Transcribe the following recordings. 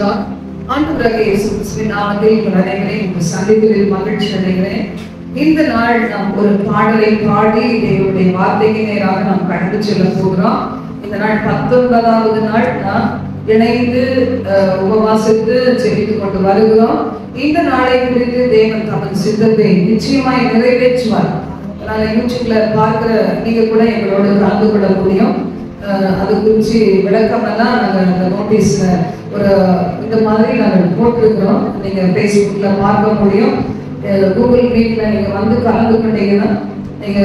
God. ஆண்டவராகிய இயேசு கிறிஸ்துவின் நாமத்தில் உங்கள் அனைவரையும் சந்திப்பதில் மகிழ்ச்சி அடைகிறேன். இந்த நாள் நாம் ஒரு பாடலை பாடி தேவனுடைய வார்த்தைக்கு நேராக நாம் கடந்து செல்ல போகிறோம். இந்த நாள் 19வது நாள் நாம் இணைந்து உபவாசித்து ஜெபித்துக் கொண்டு வருகிறோம். இந்த நாளை குறித்து தேவன் தமது சித்தத்தை நிச்சயமாய் நிறைவேற்றுவார். அதனால யூடியூப்ல பார்க்கிற நீங்க கூட எங்களோடு கலந்து கொள்ள முடியும். அது குறித்து விளக்கம் எல்லாம் நாங்கள் அந்த நோட்டீஸ்ல ஒரு இந்த மாதிரி நாங்கள் போட்டிருக்கிறோம். நீங்க ஃபேஸ்புக்ல பார்க்க முடியும். கூகுள் மீட்ல நீங்க வந்து கலந்து கொண்டீங்கன்னா நீங்க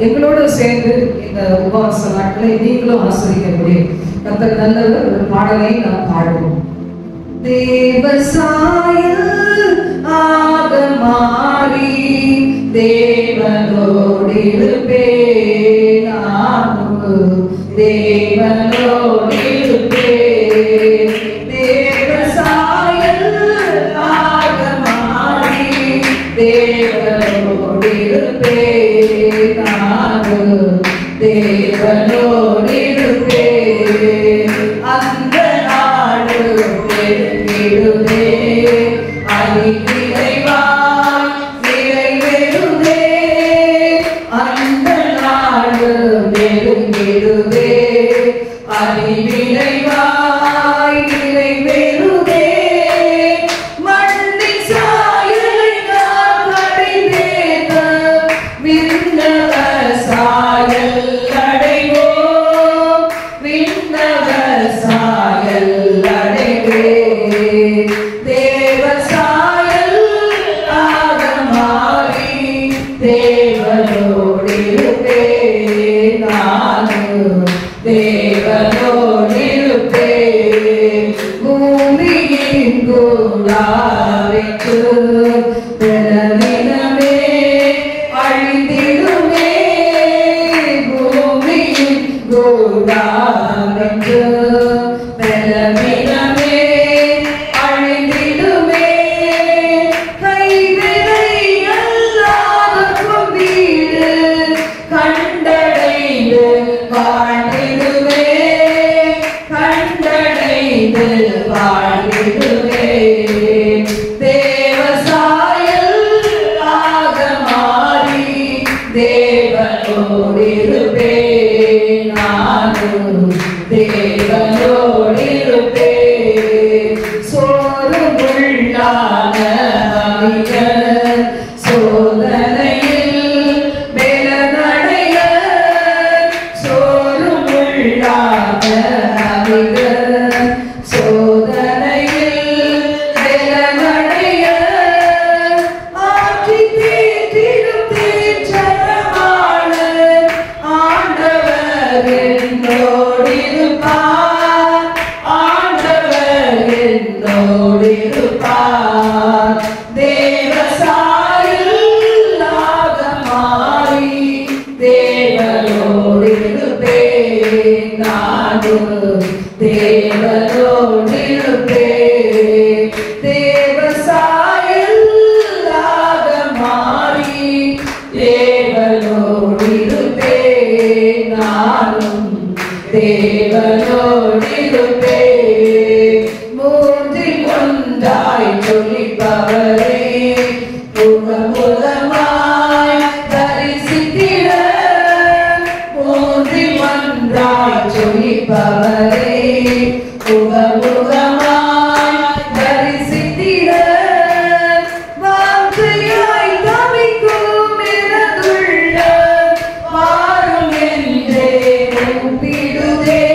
எங்களோட சேர்ந்து இந்த உபவாச நாட்களை நீங்களும் ஆசிரிக்க முடியும். கர்த்தர் நல்லவர். ஒரு பாடலை நாம் பாடுவோம். தேவசாயல் ஆக மாறி தேவனோடு இருப்பேன், தேவனோடு இருப்பேன். தேவசாயல் ஆக மாறி தேவனோடு இருப்பேன், தேவனோடு இருப்பேன். அந்த நாடு பெருகிடுவே, அதிவிரைவாய் நிறைவேறுதே. அந்த நாடு பெருகிடுவே, அதிவிரைவாய் நிறைவேறுதே. மண்ணின் சாயலை நாம் அடைந்தேன், விண்ணவர் சாயல் அடைவோம், விண்ணவர் சாயல் அடைவேன். தேவ சாயல் ஆக மாறி தேவனோடு இருப்பேன், நானும் தேவனோடு இருப்பேன். பூமியின் கூடாவிற்கு பலவீனமே அழிந்திடுமே, பூமியின் கூடாவிற்கு பலவீனமே அழிந்திடுமே. கைவினை எல்லாருக்கும் வீடு கண்டடைந்து வாழ்ந்திடுவே, கண்டடைந்து வாழ்ந்திடுவே. தேவசாயல் ஆக மாறி தேவனோடு இருப்பேன், நானும் தேவனோடு இருப்பேன். சோறும் உள்ளான மனிதர் சோதனையில் பலனடைய, சோறும் உள்ளான மனிதர் சோதனையில் பலனடைய. ஆற்றி தீர்த்திடும் தீர்ச்சரமான ஆண்டவர் என்னோடு இருப்பார், ஆண்டவர் என்னோடு இருப்பார். தேவசாயல் ஆக மாறி தேவனோடு இருப்பேன், நானும் தேவனோடு இருப்பேன். தேவசாயல் ஆக மாறி தேவனோடு இருப்பேன், நானும் தேவனோடு இருப்பேன். மூன்றில் ஒன்றாய் ஜொலிப்பவரே முகமுகமாய் தரிசித்திட, மூன்றில் ஒன்றாய் ஜொலிப்பவரே முகமுகமாய் தரிசித்திட. வார்த்தையாய் தவிக்கும் எனதுள்ள மாறும் என்றே கூப்பிடுதே,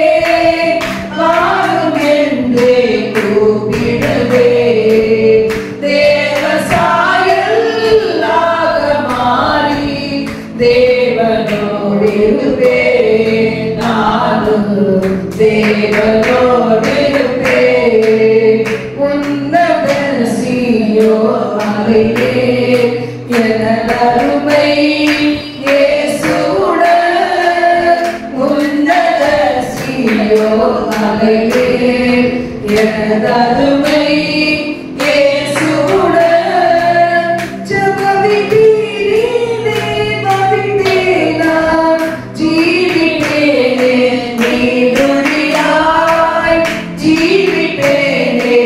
மாறும் என்றே கூப்பிடுதே. தேவசாயல் ஆக மாறி தேவனோடு இருப்பேன், நானும் தேவனோடு இருப்பேன். உன்னத சீயோன் மலையே எனதருமை இயேசுவுடன், உன்னத சீயோன் மலையே எனதருமை இயேசுவுடன். ஜெபவிதீரே பவித்தேனா ஜீவிப்பேனே நீடுரியாய், ஜீவிப்பேனே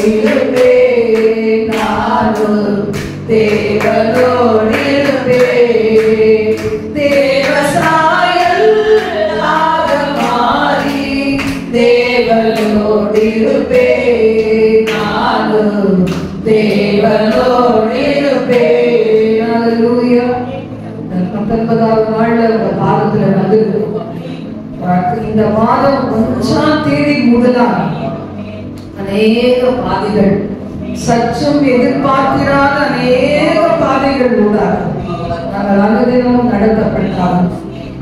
இருப்பேன், நானும் தேவனோடு இருப்பேன். தேவசாயல் ஆக மாறி தேவனோடு இருப்பேன், நானும் தேவனோடு இருப்பேன். அல்லேலூயா. 19வது நாள்ல இந்த பாதத்துல வந்து இந்த மாதம் 1ஆம் தேதி முதலாக அநேக பாதைகள், சற்றும் எதிர்பார்த்திராத அநேக பாதைகள் ஊடாக நாங்கள் அனுதினமும் நடத்தப்பட்டாலும்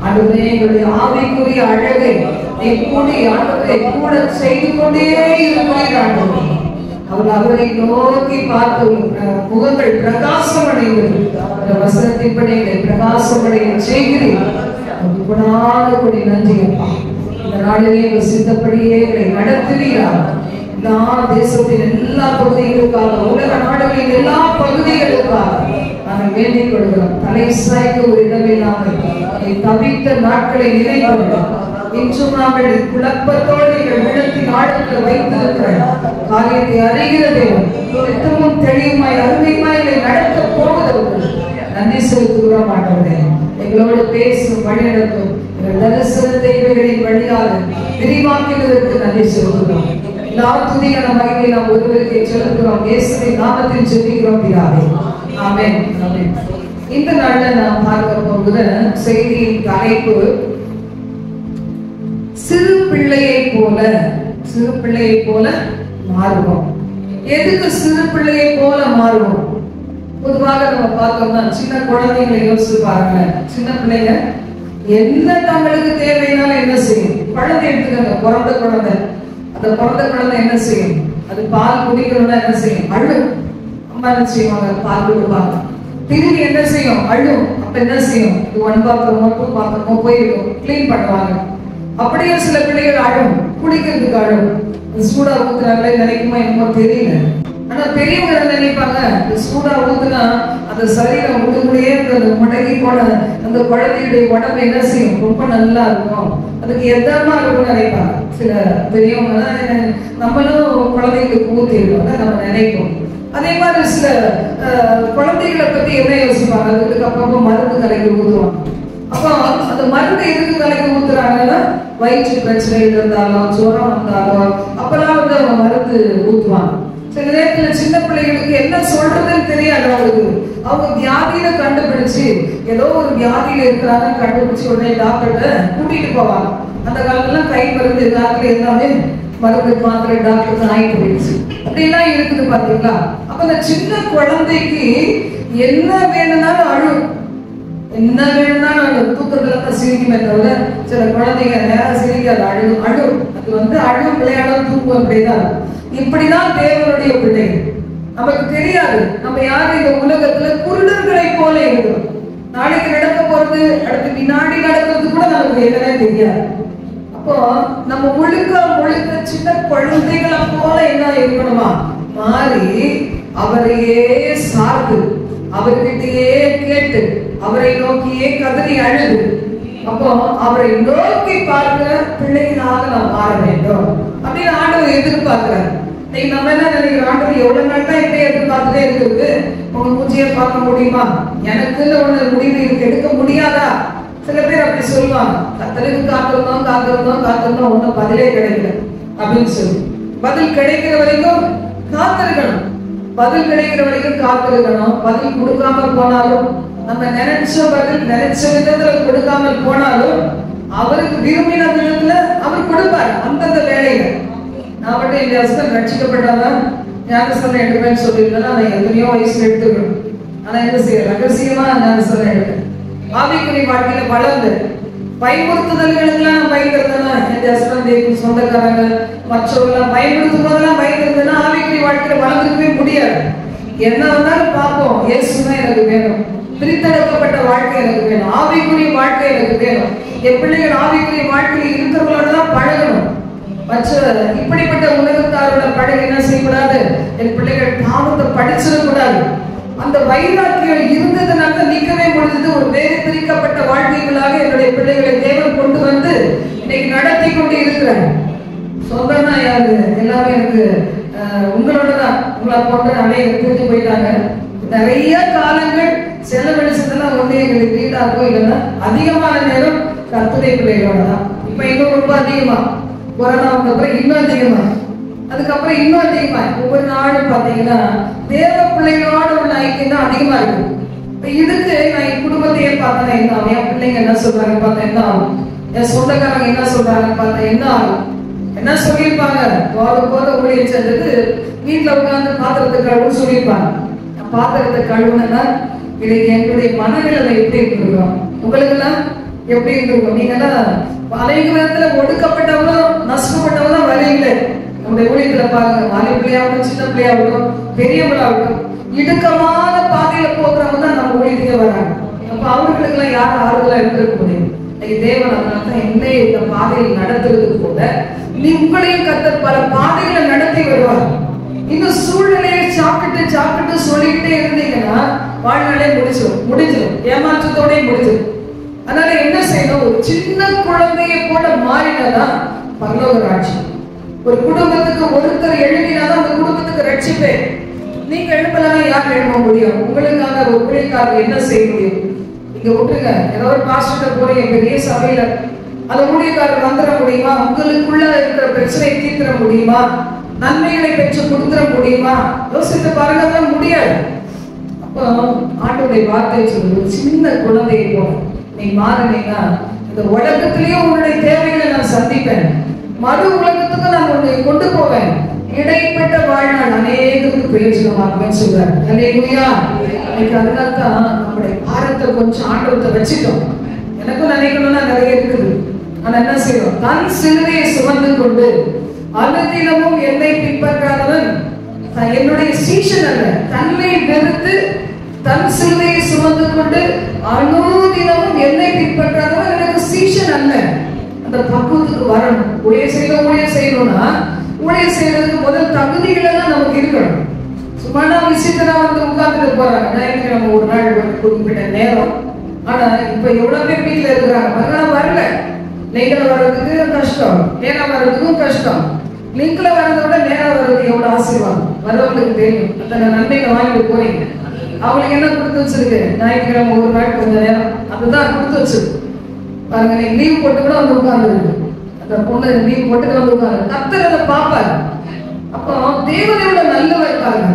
அதுவே எங்களுடைய ஆவிக்குரிய அழகை கூடி ஆண்டவரை கூட செய்து கொண்டே இருக்கிறார். அவர் அவரை நோக்கி பார்த்து முகங்கள் பிரகாசம் அடைந்தது. அந்த வசனத்தின்படி பிரகாசம் அடைய செய்கிறீர்கள். கொடி நன்றி அப்பா. இந்த நாளிலே சித்தப்படியே நடத்துவீராக. எல்லா தேசத்தின் எல்லா பகுதிகளுக்காக, உலக நாடுகளின் எல்லா பகுதிகளுக்காக நாங்கள் வேண்டிக் கொள்கிறோம். தலை சாய்க்க ஒரு இடமில்லாமல் தவித்த நாட்களை நினைவுகிறோம். இன்றும் நாங்கள் குழப்பத்தோடு எங்கள் உள்ளத்தின் ஆழத்தில் வைத்திருக்கிற காரியத்தை அறிகிற தேவன் திட்டமும் தெளிவுமாய் அருமையுமாய் நடத்த போவதற்கு நன்றி செலுத்துகிறோம். ஆண்டவரே, எங்களோடு பேசும் வழிநடத்தும் எங்கள் தரிசனத்தை இவைகளின் வழியாக விரிவாக்குவதற்கு நன்றி செலுத்துகிறோம். எல்லா துதியான மகிமை நாம் ஒருவருக்கே செலுத்துகிறோம். இயேசுவின் நாமத்தில் ஜெபிக்கிறோம் பிதாவே. ஆமென். ஆமென். இந்த நாள்ல நாம் பார்க்க போகிற செய்தியின் தலைப்பு சிறு பிள்ளையை போல மாறுவோம். எதுக்கு சிறு பிள்ளையை போல மாறுவோம்? பொதுவாக நம்ம பார்த்தோம்னா சின்ன குழந்தைங்களை யோசிச்சு பாருங்க. சின்ன பிள்ளைங்க என்ன தங்களுக்கு தேவைனாலும் என்ன செய்யும்? குழந்தை எடுத்துக்கங்க, பிறந்த குழந்தை. அந்த பிறந்த குழந்தை என்ன செய்யும்? அது பால் குடிக்கணும்னா என்ன செய்யும்? அழும். அம்மா என்ன செய்வாங்க? பால் கொடுப்பாங்க. திரும்பி என்ன செய்யும்? அழும். அப்ப என்ன செய்யும்? 1 பாத்திரமோ 2 பாத்திரமோ போயிருக்கும், கிளீன் பண்ணுவாங்க. அப்படியே சில பிள்ளைகள் அழும், குடிக்கிறதுக்கு அழும். சூடா ஊத்துறாங்களே நினைக்குமா என்னமோ தெரியல. ஆனா பெரியவங்க என்ன நினைப்பாங்க? சூடா ஊத்துனா அந்த சரீரம் உடம்புலயே முடங்கி போன அந்த குழந்தையுடைய உடம்பு என்ன செய்யும்? ரொம்ப நல்லா இருக்கும், அதுக்கு எதமா இருக்கும்னு நினைப்பாங்க. சில பெரியவங்க நம்மளும் குழந்தைகளுக்கு ஊத்திடுவாங்க நம்ம நினைப்போம். அதே மாதிரி சில குழந்தைகளை பத்தி என்ன யோசிப்பாங்க? அதுக்கு அப்பப்போ மருந்து கலைக்கு ஊத்துவாங்க. அப்போ அந்த மருந்து எதுக்கு கலைக்கு ஊத்துறாங்கன்னா வயிற்று பிரச்சனை இருந்தாலும் ஜுரம் வந்தாலும் அப்பெல்லாம் வந்து அவங்க மருந்து ஊத்துவாங்க. சில நேரத்துல சின்ன பிள்ளைகளுக்கு என்ன சொல்றதுன்னு தெரியாது. அவங்க வியாதியில கண்டுபிடிச்சு ஏதோ ஒரு வியாதியில இருக்கிறாங்கன்னு கண்டுபிடிச்சு உடனே டாக்டர்கிட்ட கூட்டிட்டு போவாங்க. அந்த காலத்துல கை மருந்து டாக்டர் எல்லாமே மருந்து மாத்திரை டாக்டர் ஆகி போயிடுச்சு. அப்படிலாம் இருக்குது பாத்தீங்களா? அப்ப அந்த சின்ன குழந்தைக்கு என்ன வேணும்னாலும் அழும், என்ன வேணும்னாலும் தூக்கத்துல தான் சிரிக்குமே தவிர சில குழந்தைங்க நேரம் சிரிக்காது, அழும். அது வந்து அழும், விளையாடும், தூக்கும், அப்படிதான். இப்படிதான் தேவனுடைய பிள்ளைகள். நமக்கு தெரியாது நம்ம யாரு இந்த உலகத்துல குருடர்களை போல இருக்கிறோம். நாளைக்கு நடக்க போறது, அடுத்து வினாடி நடக்கிறது கூட நமக்கு எதுனே தெரியாது. அப்போ நம்ம முழுக்க சின்ன குழந்தைகளை போல என்ன இருக்கணுமா மாறி அவரையே சார்ந்து அவர்கிட்டயே கேட்டு அவரை நோக்கியே கதறி அழுது, அப்போ அவரை நோக்கி பார்க்கிற பிள்ளைகளாக நாம் மாற வேண்டும் அப்படின்னு ஆண்டவர் எதிர்பார்க்கிறார். இன்னைக்கு நம்ம என்ன நினைக்கிறோம்? ஆண்டவர் எவ்வளவு நாள் தான் இப்படியே எதிர்பார்த்துட்டே இருக்குது, உங்க மூச்சியை பார்க்க முடியுமா? எனக்குன்னு ஒண்ணு முடிவு இருக்கு, எடுக்க முடியாதா? சில பேர் அப்படி சொல்லுவாங்க. கத்தலுக்கு காத்திருந்தோம் ஒன்னும் பதிலே கிடைக்கல அப்படின்னு சொல்லி, பதில் கிடைக்கிற வரைக்கும் காத்திருக்கணும். பதில் கிடைக்கிற வரைக்கும் காத்திருக்கணும். பதில் கொடுக்காம போனாலும், நம்ம நினைச்ச பதில் நினைச்ச விதத்துல கொடுக்காமல் போனாலும் அவருக்கு விரும்பின விதத்துல அவர் கொடுப்பார் அந்தந்த வேலையில. நான் மட்டும் என் ஹஸ்பண்ட் ரட்சிக்கப்பட்டாதான் ஞானஸ்தானம் எடுப்பேன்னு சொல்லியிருந்தேன். நான் எத்தனையோ வயசுல எடுத்துக்கணும். ஆனா என்ன செய்ய ரகசியமா ஞானஸ்தானம் எடுத்தேன். ஆவிக்குரிய வாழ்க்கையில வளர்ந்து பயன்படுத்துதல்களுக்கெல்லாம் நான் பயன்படுத்தினா என் ஹஸ்பண்ட் சொந்தக்காரங்க மற்றவர்கள் பயன்படுத்தும் போதெல்லாம் பயன்படுத்தினா ஆவிக்குரிய வாழ்க்கையில வளர்ந்துக்கவே முடியாது. என்ன வந்தாலும் பார்ப்போம், இயேசுதான் எனக்கு வேணும், பிரித்தெடுக்கப்பட்ட வாழ்க்கை எனக்கு வேணும், ஆவிக்குரிய வாழ்க்கை எனக்கு வேணும். என் பிள்ளைகள் ஆவிக்குரிய வாழ்க்கையில் இருக்கிறவங்களோட தான் பழகணும். மற்ற இப்படிப்பட்ட உலகத்தாரோட பழக என்ன செய்யக்கூடாது? என் பிள்ளைகள் பாவத்தை படிச்சிடக்கூடாது. அந்த வைராக்கியம் இருந்ததுனால நிற்கவே முடிஞ்சது. ஒரு வேறு பிரிக்கப்பட்ட வாழ்க்கைகளாக என்னுடைய பிள்ளைகளை தேவன் கொண்டு வந்து இன்னைக்கு நடத்தி கொண்டு இருக்கிறார். சொந்தம்னா யாரு? எல்லாமே எனக்கு உங்களோட தான், உங்களை போன்ற அனைவரும் பிரிஞ்சு போயிட்டாங்க. நிறைய காலங்கள் செலவழிச்சதுன்னா ஒண்ணு எங்களுக்கு வீடா இருக்கும், இல்லைன்னா அதிகமான நேரம் கர்த்தருடைய பிள்ளைகளோட தான். இப்ப இன்னும் ரொம்ப அதிகமா, கொரோனாவுக்கு அப்புறம் இன்னும் அதிகமா, அதுக்கப்புறம் இன்னும் அதிகமா ஒவ்வொரு நாளும் பாத்தீங்கன்னா தேவ பிள்ளைகளோட உள்ள ஐக்கியம் தான் அதிகமா இருக்கு. இதுக்கு நான் என் குடும்பத்தையே பார்த்தேன்னா என்ன ஆகும், என் பிள்ளைங்க என்ன சொல்றாங்க பார்த்தா என்ன ஆகும், என் சொந்தக்காரங்க என்ன சொல்றாங்க பார்த்தா என்ன ஆகும், என்ன சொல்லியிருப்பாங்க, போத ஊழியர் செஞ்சது வீட்டுல உட்கார்ந்து பாத்திரத்தை கழுவுன்னு சொல்லியிருப்பாங்க. பாத்திரத்தை கழுவுனா இன்னைக்கு எங்களுடைய மனநிலை எப்படி இருந்திருக்கோம், உங்களுக்கு எல்லாம் எப்படி இருந்திருக்கும்? நீங்க எல்லாம் அநேக விதத்துல ஒடுக்கப்பட்டவங்களும் நஷ்டப்பட்டவங்களும் வரீங்களே. நம்முடைய ஊழியத்துல பாருங்க, வாலி பிள்ளையாகட்டும், சின்ன பிள்ளையாகட்டும், பெரியவங்களாகட்டும், இடுக்கமான பாதையில போகிறவங்க தான் நம்ம ஊழியத்துக்கே வராங்க. அப்ப அவர்களுக்கு எல்லாம் யாரும் ஆறுதலா இருந்திருக்க முடியும்? தேவன் அதனால்தான் என்னை இந்த பாதையில் நடத்துறது போல நீ உங்களையும் கர்த்தர் பல பாதைகளை நடத்தி வருவார். இந்த சூழ்நிலையை சாப்பிட்டு சொல்லிக்கிட்டே இருந்தீங்கன்னா வாழ்நாளே முடிஞ்சிடும், ஏமாற்றத்தோட முடிஞ்சிடும். அதனால என்ன செய்யணும், ஒரு சின்ன குழந்தையை போல மாறினாதான் பரலோக ராஜ்யம். ஒரு குடும்பத்துக்கு ஒருத்தர் எழுதினாதான் அந்த குடும்பத்துக்கு ரட்சிப்பே. நீங்க எழுப்பலாம், யார் எழுப்ப முடியும்? உங்களுக்காக ஒரு ஊழியக்காரர் என்ன செய்ய முடியும்? நீங்க விட்டுருங்க, ஏதோ ஒரு பாஸ்டர் போறீங்க பெரிய சபையில, அந்த ஊழியக்காரர் வந்துட முடியுமா? உங்களுக்குள்ள இருக்கிற பிரச்சனையை தீர்த்திட முடியுமா? நன்மைகளை பெற்று கொடுத்துட முடியுமா? யோசித்து பாருங்க, முடியாது. அப்போ ஆண்டவருடைய வார்த்தை சொல்லுது, சின்ன குழந்தையை போல நீ மாறினீங்கன்னா இந்த உலகத்திலேயே உன்னுடைய தேவைகளை நான் சந்திப்பேன், மறு உலகத்துக்கு நான் உன்னை கொண்டு போவேன், இடைப்பட்ட வாழ்நாள் அநேகருக்கு பிரயோஜனமாகுவேன் சொல்றாரு. அல்லேலூயா. அதனால்தான் நம்முடைய பாரத்தை கொஞ்சம் ஆண்டவத்தை வச்சுட்டோம். எனக்கும் நினைக்கணும்னா நிறைய இருக்குது. ஆனா என்ன செய்யணும், தன் சிலுவையை சுமந்து கொண்டு அனுதினமும் என்னை பின்பற்றாதவன் என்னுடைய சீஷன் அல்ல. தன்னை வெறுத்து தன் சிலுவையை சுமந்து கொண்டு அனுதினமும் என்னை பின்பற்றாதவன் எனக்கு சீஷன் அல்ல. அந்த பக்குவத்துக்கு வரணும். ஊழியர் செய்யணும்னா ஊழியர் செய்யறதுக்கு முதல் தகுதிகள் எல்லாம் நமக்கு இருக்கணும். சும்மா விஷயத்துல வந்து உட்கார்ந்துட்டு போறாங்க. நம்ம ஒரு நாள் ஒரு குறிப்பிட்ட நேரம், ஆனா இப்ப எவ்வளவு பேர் வீட்டுல இருக்கிறாங்க, மறுநாள் வரல. நீங்கள வர்றதுக்கு கஷ்டம், நேரம் வர்றதுக்கும் கஷ்டம். லிங்க்ல வர்றதை விட நேரம் வர்றது எவ்வளவு ஆசீர்வாதம். வர்றவங்களுக்கு தெரியும் அத்தனை நன்மைகளை வாங்கிட்டு போறீங்க. அவங்களுக்கு என்ன கொடுத்து வச்சிருக்கு, ஞாயிற்றுக்கிழமை ஒரு நாள் கொஞ்ச நேரம் அதுதான் கொடுத்து வச்சிருக்கு. பாருங்க, நீங்க லீவ் போட்டு கூட வந்து உட்கார்ந்துருக்கு. அந்த பொண்ணு லீவ் போட்டு வந்து உட்கார்ந்து கர்த்தர் அதை பார்ப்பாரு. அப்போ தேவனோட நல்லவர் பாருங்க,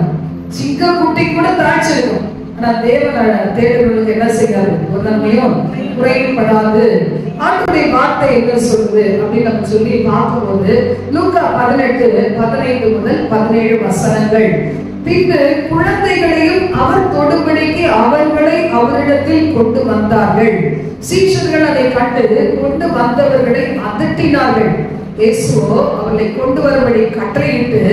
சிங்க குட்டி கூட தாழ்ச்சி இருக்கும். ஆனா தேவன் தேவர்களுக்கு என்ன செய்யாது, ஒரு நன்மையும் குறைபடாது. ஆண்டவருடைய வார்த்தை என்ன சொல்லுது அப்படின்னு நம்ம சொல்லி பார்க்கும்போது லூக்கா 18:15 முதல் 17 வசனங்கள். பின்பு குழந்தைகளையும் அவர் தொடும்படிக்கு அவர்களை அவரிடத்தில் கொண்டு வந்தார்கள். சீஷர்கள் அதை கண்டு கொண்டு வந்தவர்களை அதட்டினார்கள். இயேசுவோ அவர்களை கொண்டு வரும்படி கட்டளையிட்டு,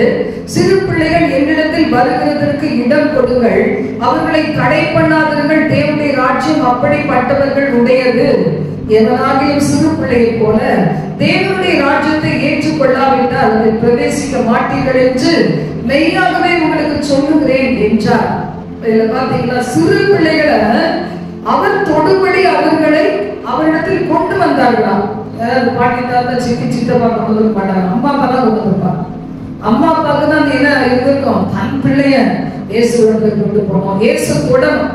சிறு பிள்ளைகள் என்னிடத்தில் வருகிறதற்கு இடம் கொடுங்கள், அவர்களை தடை பண்ணாதீர்கள், தேவனுடைய ராஜ்யம் அப்படிப்பட்டவர்கள் உடையது. எவனாகிலும் சிறு பிள்ளையை போல தேவனுடைய ராஜ்யத்தை ஏற்றுக்கொள்ளாவிட்டால் அதில் பிரவேசிக்க மாட்டீர்கள் என்று மெய்யாகவே உங்களுக்கு சொல்லுகிறேன் என்றார். இதுல பாத்தீங்கன்னா சிறு பிள்ளைகளை அவர் தொடும்படி அவர்களை அவரிடத்தில் கொண்டு வந்தார்களாம். யாராவது பாட்டி தாத்தா சித்தி சித்தப்பா கொண்டு வந்து மாட்டாங்க, அம்மா அப்பா தான் கொண்டு வந்திருப்பாங்க. அம்மா அப்பாவுக்கு தான் என்ன இருந்திருக்கும், தன் பிள்ளைய இயேசுவிடத்தில் கொண்டு போனோம், இயேசு தொடரும்.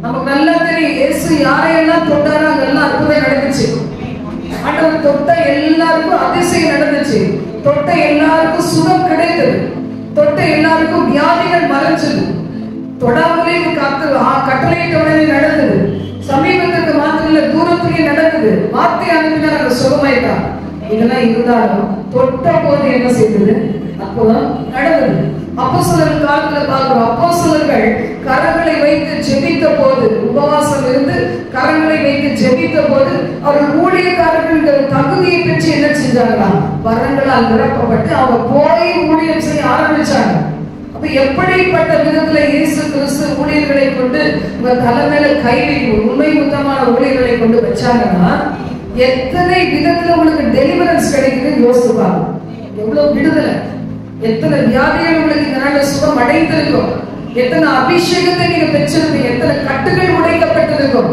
நமக்கு நல்லா தெரியும் இயேசு யாரையெல்லாம் தொட்டாரோ அங்கெல்லாம் அற்புதம் நடந்துச்சு. ஆண்டவர் தொட்ட எல்லாருக்கும் அதிசயம் நடந்துச்சு. தொட்ட எல்லாருக்கும் சுகம் கிடைத்தது. தொட்ட எல்லாருக்கும் வியாதிகள் மறைஞ்சது. தொடாமலே கட்டளையிட்ட உடனே நடந்தது. சமீபத்துக்கு மாத்திர தூரத்திலே நடந்தது. வார்த்தை அனுப்பினார், அந்த சுகமாயிட்டார். இதெல்லாம் இருந்தாலும் தொட்ட போது என்ன செய்தது, அப்போதான் நடந்தது. அப்போஸ்தலர்கள் காலத்துல பார்க்கிறோம், அப்போஸ்தலர்கள் கரங்களை வைத்து ஜெபித்த போது, உபவாசம் இருந்து கரங்களை வைத்து ஜெபித்த போது அவர்கள் ஊழியக்காரர்கள் தகுதியை பெற்று என்ன செஞ்சாங்களா, வரங்களால் நிரப்பப்பட்டு அவங்க போய் ஊழியம் செய்ய ஆரம்பிச்சாங்க. அப்ப எப்படிப்பட்ட விதத்துல இயேசு கிறிஸ்து ஊழியர்களை கொண்டு உங்க தலைமையில கைவி உண்மை முத்தமான ஊழியர்களை கொண்டு வச்சாங்கன்னா எத்தனை விதத்துல உங்களுக்கு டெலிவரன்ஸ் கிடைக்குதுன்னு யோசிப்பாங்க. எவ்வளவு விடுதலை, எத்தனை வியாதிகள் உங்களுக்கு இந்த நாள்ல சுகம் அடைந்திருக்கும், எத்தனை அபிஷேகத்தை நீங்க பெற்றிருப்பீங்க, எத்தனை கட்டுகள் உடைக்கப்பட்டிருக்கும்.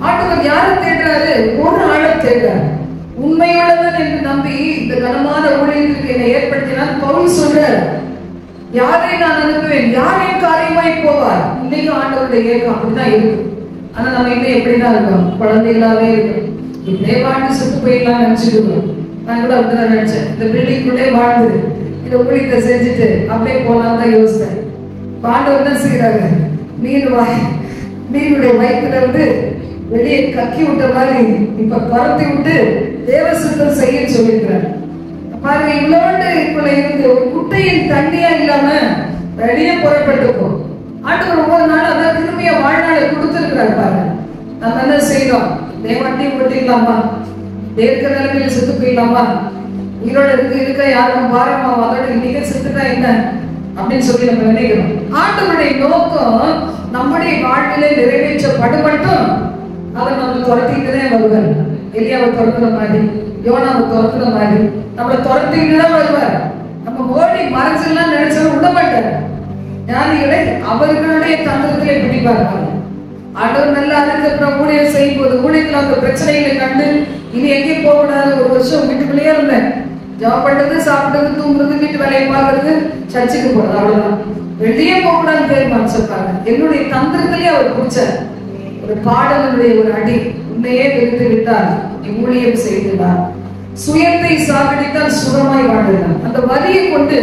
ஆண்டவர் யாரை தேடுறாரு, ஒரு ஆளை தேடுறாரு. உண்மையுள்ளவன் என்று நம்பி இந்த கனமான ஊழியத்திற்கு என்னை ஏற்படுத்தினார் பவுல் சொல்றார். யாரை நான் அனுப்புவேன்? யார் என் காரியமாய் போவார்? இன்னைக்கு ஆண்டவருடைய ஏக்கம் அப்படிதான் இருக்கு. ஆனா நம்ம இன்னும் எப்படிதான் இருக்கோம்? குழந்தைகளாவே இருக்கோம். இப்படியே வாழ்ந்து செத்து போயிடலாம் நினைச்சுக்கணும். நான் கூட அப்படிதான் நினைச்சேன். இந்த பில்டிங்குள்ளே வாழ்ந்து இதை ஊழியத்தை செஞ்சுட்டு அப்படியே போலாம் தான் யோசித்தேன். ஆண்டவர் தான் செய்யறாங்க. மீனுடைய வயிற்றுல இருந்து வெளியே கக்கி விட்ட மாதிரி இப்ப பறத்தி விட்டு தேவ சித்தம் செய்ய சொல்லியிருக்கிறார். பாருங்க, இவ்வளோண்டு இப்ப இருந்து ஒரு குட்டையின் தண்ணியா இல்லாம வெளியே புறப்பட்டுப்போம். ஆண்டவர் ஒவ்வொரு நாளும் அதான் திரும்பிய வாழ்நாளை கொடுத்திருக்கிறார். பாருங்க, நம்ம என்ன செய்யறோம்? தேவட்டி போட்டிடலாமா? தேர்க்க நிலைமையில செத்து போயிடலாமா? உயிரோட இருக்க யாருக்கும் பாரமா அதோட இன்னைக்கு செத்துட்டா என்ன அப்படின்னு சொல்லி நம்ம நினைக்கிறோம். ஆண்டவருடைய நோக்கம் நம்முடைய வாழ்விலே நிறைவேற்றப்படும் மட்டும் அவர் நம்ம துரத்திட்டுதான் வருவார். எலியாவை துரத்துற மாதிரி, யோனாவை துரத்துற மாதிரி நம்மளை துரத்திட்டுதான் வருவார். நம்ம ஓடி மறைச்செல்லாம் நினைச்சாலும் விட மாட்டார். ஞானிகளை அவர்களுடைய தந்திரத்திலே பிடிப்பார்கள். ஆண்டவர் நல்லா அதுக்கப்புறம் ஊழியர் செய்யும் போது ஊழியத்துல அந்த பிரச்சனைகளை கண்டு இனி எங்கேயும் போகக்கூடாது. ஒரு வருஷம் வீட்டுக்குள்ளேயே இருந்தேன். ஜாப் பண்றது, சாப்பிட்டது, தூங்குறது, வீட்டு வேலையை பார்க்கறது, சர்ச்சுக்கு போறது, அவ்வளவுதான். வெளியே போகக்கூடாதுன்னு பேர் மறைச்சிருப்பாங்க. என்னுடைய தந்திரத்திலேயே அவர் பிடிச்சார். ஒரு பாடலுடைய ஒரு அடி, உன்னையே வெறுத்து விட்டார் நீ ஊழியம் செய்துள்ளார், சுயத்தை சாகடித்தால் சுகமாய் வாழ்ந்தார். அந்த வரியை கொண்டு,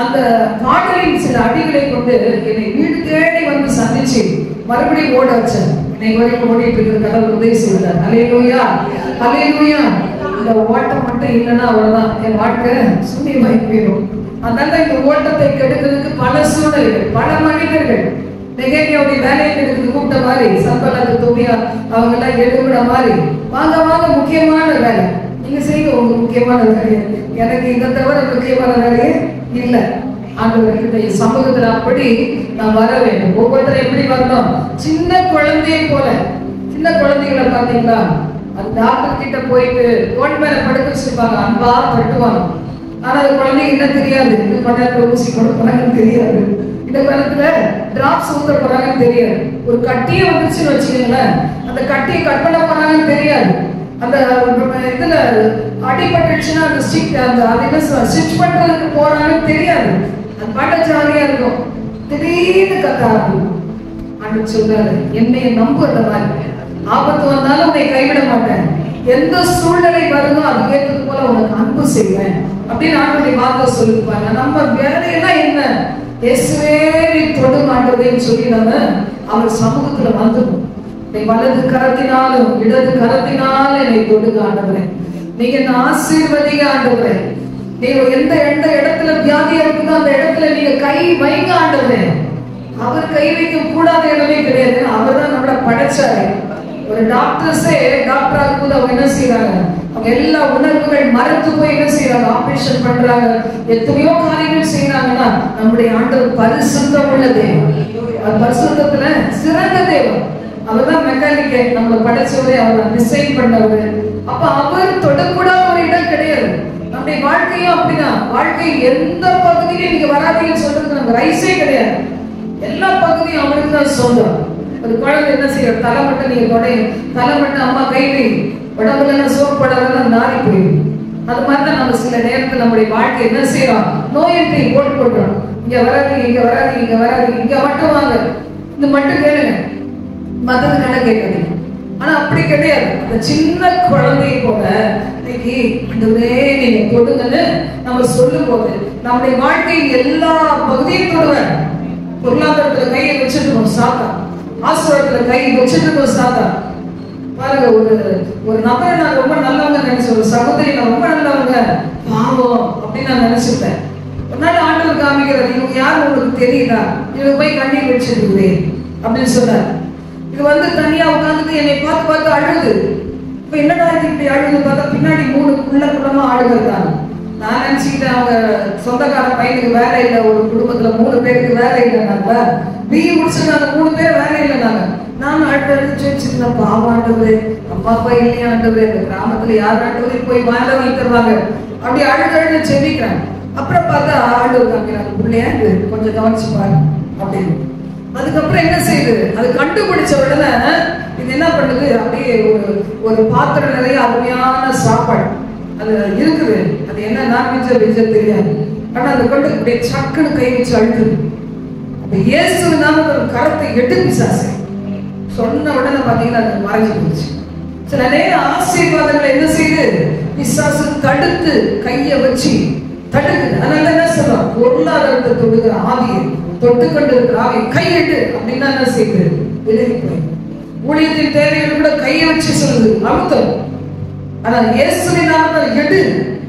அந்த பாடலின் சில அடிகளை கொண்டு என்னை வீடு தேடி வந்து சந்திச்சு மறுபடியும் ஓட வச்சார். என்னை ஓடிட்டு இருக்கிற கடவுள் உதவி செய்தார். அல்லேலூயா, அல்லேலூயா. இந்த ஓட்டம் மட்டும் இல்லைன்னா அவ்வளவுதான், என் வாழ்க்கை சூன்யமாய் போயிடும். அதனால இந்த ஓட்டத்தை கெடுக்கிறதுக்கு பல சூழ்நிலைகள், பல மனிதர்கள். நெகேமியாவுடைய வேலையை கெடுக்கிறது கூப்பிட்ட மாதிரி, சம்பளத்து தோமியா அவங்க எல்லாம் எடுவிட மாதிரி, வாங்க வாங்க முக்கியமான வேலை நீங்க செய்ய, உங்க முக்கியமான வேலையை, எனக்கு இதை தவிர முக்கியமான வேலையே இல்லை. ஆண்டவர்கிட்ட சமூகத்துல அப்படி நான் வர வேண்டும். ஒவ்வொருத்தரும் எப்படி வரணும்? சின்ன குழந்தையை போல. சின்ன குழந்தைகளை பாத்தீங்களா, அது டாக்டர் கிட்ட போயிட்டு ஓன் மேல படுக்க வச்சிருப்பாங்க, அன்பா தட்டுவாங்க. ஆனா அது குழந்தைங்க என்ன தெரியாது, இந்த படத்துல ஊசி போட போறாங்கன்னு தெரியாது, இந்த காலத்துல டிராப்ஸ் ஊத்த போறாங்கன்னு தெரியாது. ஒரு கட்டியை வந்துச்சுன்னு வச்சுக்கோங்களேன், அந்த கட்டியை கட் பண்ண போறாங்கன்னு தெரியாது. அந்த இதுல அடிபட்டுச்சுன்னா அந்த ஸ்டிக், அந்த அதை ஸ்டிச் பண்றதுக்கு போறாங்கன்னு தெரியாது. அது பாட்ட ஜாலியா இருக்கும். திடீர்னு கத்த ஆரம்பிக்கும். அப்படின்னு சொல்றாரு, என்னைய நம்புற மாதிரி, ஆபத்து வந்தாலும் உன்னை கைவிட மாட்டேன், எந்த சூழ்நிலை வருதோ அது ஏற்றது போல உனக்கு அன்பு செய்வேன் அப்படின்னு ஆண்டவருடைய வார்த்தை சொல்லிருப்பாங்க. நம்ம வேலையெல்லாம் என்ன, இயேசுவே நீ தொடு மாட்டேன்னு சொல்லி நம்ம அவர் சமூகத்துல வந்துடும். வலது கரத்தினாலும் இடது கரத்தினாலும் என்னை தொடுங்க ஆண்டவரே, நீங்க என்ன ஆசீர்வதிங்க ஆண்டவரே, நீங்க எந்த எந்த இடத்துல வியாதியா இருக்குதோ அந்த இடத்துல நீங்க கை வைங்க ஆண்டவரே. அவர் கை வைக்க கூடாத இடமே கிடையாது. அவர் தான் நம்மள படைச்சாரு. ஒரு டாக்டர்ஸே டாக்டரா இருக்கும்போது அவங்க என்ன செய்யறாங்க, அவங்க எல்லா உணர்வுகள் மறந்து போய் என்ன செய்யறாங்க, ஆபரேஷன் பண்றாங்க, எத்தனையோ காரியங்கள் செய்யறாங்கன்னா நம்முடைய ஆண்டவர் பரிசுத்தம் உள்ள தேவன். பரிசுத்தத்துல சிறந்த தேவன். அவர் தான் மெக்கானிக்கே, நம்மளை படைச்சவரே, அவர் டிசைன் பண்ணவர். அப்ப அவர் தொடக்கூடாத ஒரு இடம் கிடையாது. நம்முடைய வாழ்க்கையும் அப்படிதான். வாழ்க்கை எந்த பகுதியிலும் நீங்க வராதீங்கன்னு சொல்றதுக்கு நம்ம ரைஸே கிடையாது. எல்லா பகுதியும் அவருக்கு தான் சொந்தம். ஒரு குழந்தை என்ன செய்ய, தலை மட்டும் நீங்க தொடையும், தலை மட்டும் அம்மா கைவி, உடம்புல எல்லாம் சோப்படாதான் நாரி போயிடும். அது மாதிரிதான் நம்ம சில நேரத்தில் நம்முடைய வாழ்க்கை என்ன செய்யறோம், நோயத்தை போட்டுறோம். இங்க வராதீங்க, இங்க வராதீங்க, இங்க வராதீங்க, இங்க மட்டும் வாங்க, இது மட்டும் கேளுங்க, மத்தது கண்ண கேட்காதீங்க. ஆனா அப்படி கிடையாது. அந்த சின்ன குழந்தையை போல இன்னைக்கு ஆண்டவரே நீங்க தொடுங்கன்னு நம்ம சொல்லும் போது நம்முடைய வாழ்க்கையின் எல்லா பகுதியும் தொடுவேன். பொருளாதாரத்துல கையை வச்சுட்டு சாத்தா, ஆசிரியத்துல கை வச்சுட்டு சாத்தா. பாருங்க, ஒரு நபரை நான் ரொம்ப நல்லவங்க நினைச்சேன், ஒரு சகோதரி நான் ரொம்ப நல்லவங்க பாவம் அப்படின்னு நான் நினைச்சிருப்பேன். ஒரு நாள் ஆண்டவர் காமிக்கிறது, இவங்க யார் உங்களுக்கு தெரியுதா, இவங்க போய் கண்ணீர் வச்சிருக்குது அப்படின்னு சொன்னார். இது வந்து தனியா உட்காந்துட்டு என்னை பார்த்து பார்த்து அழுது. இப்ப என்னடா இது இப்படி அழுது பார்த்தா பின்னாடி 3 குள்ளமா ஆளுகிறாங்க. நான் நினைச்சுக்கிட்டேன் அவங்க சொந்தக்கார பையனுக்கு வேலை இல்லை, ஒரு குடும்பத்துல 3 பேருக்கு வேலை இல்லைனாங்க, பிஇ முடிச்சிருக்காங்க, 3 பேர் வேலை இல்லைனாங்க. நான் அழுது வச்சுருந்தேன், பாவாண்டவர் அம்மா அப்பா இல்லையாண்டவர், இந்த கிராமத்துல யார் ஆண்டவரை போய் வேலை வைத்துருவாங்க, அப்படி அழுது செவிக்கிறாங்க. அப்புறம் பார்த்தா ஆண்டவர் காமிக்கிறாங்க, பிள்ளையா கொஞ்சம் கவனிச்சு பாரு அப்படின்னு. அதுக்கப்புறம் என்ன செய்யுது, அது கண்டுபிடிச்ச உடனே இது என்ன பண்ணுது, அப்படியே ஒரு பாத்திரம் நிறைய அருமையான சாப்பாடு அது இருக்குது. அது என்ன நான்வெஜ் வெஜ் தெரியாது, ஆனா அந்த கண்டு அப்படியே சக்குன்னு கை வச்சு அழுது. அந்த இயேசு நாமத்துல கரத்தை எட்டு பிசாசு சொன்ன உடனே பாத்தீங்கன்னா அது மறைஞ்சு போச்சு. சில நேரம் ஆசீர்வாதங்களை என்ன செய்யுது? பிசாசு தடுத்து கைய வச்சு தடுக்குது. அதனால என்ன சொல்றோம்? பொருளாதாரத்தை தொடுகிற ஆவியை, தொட்டுக்கொண்டு இருக்கிற ஆவியை கையெட்டு அப்படின்னா என்ன செய்யுது? விலகி போய் ஊழியத்தின் தேவைகள் கூட கையை வச்சு சொல்லுது, அழுத்தம். ஆனா இயேசுவின் நாமத்தில் எடு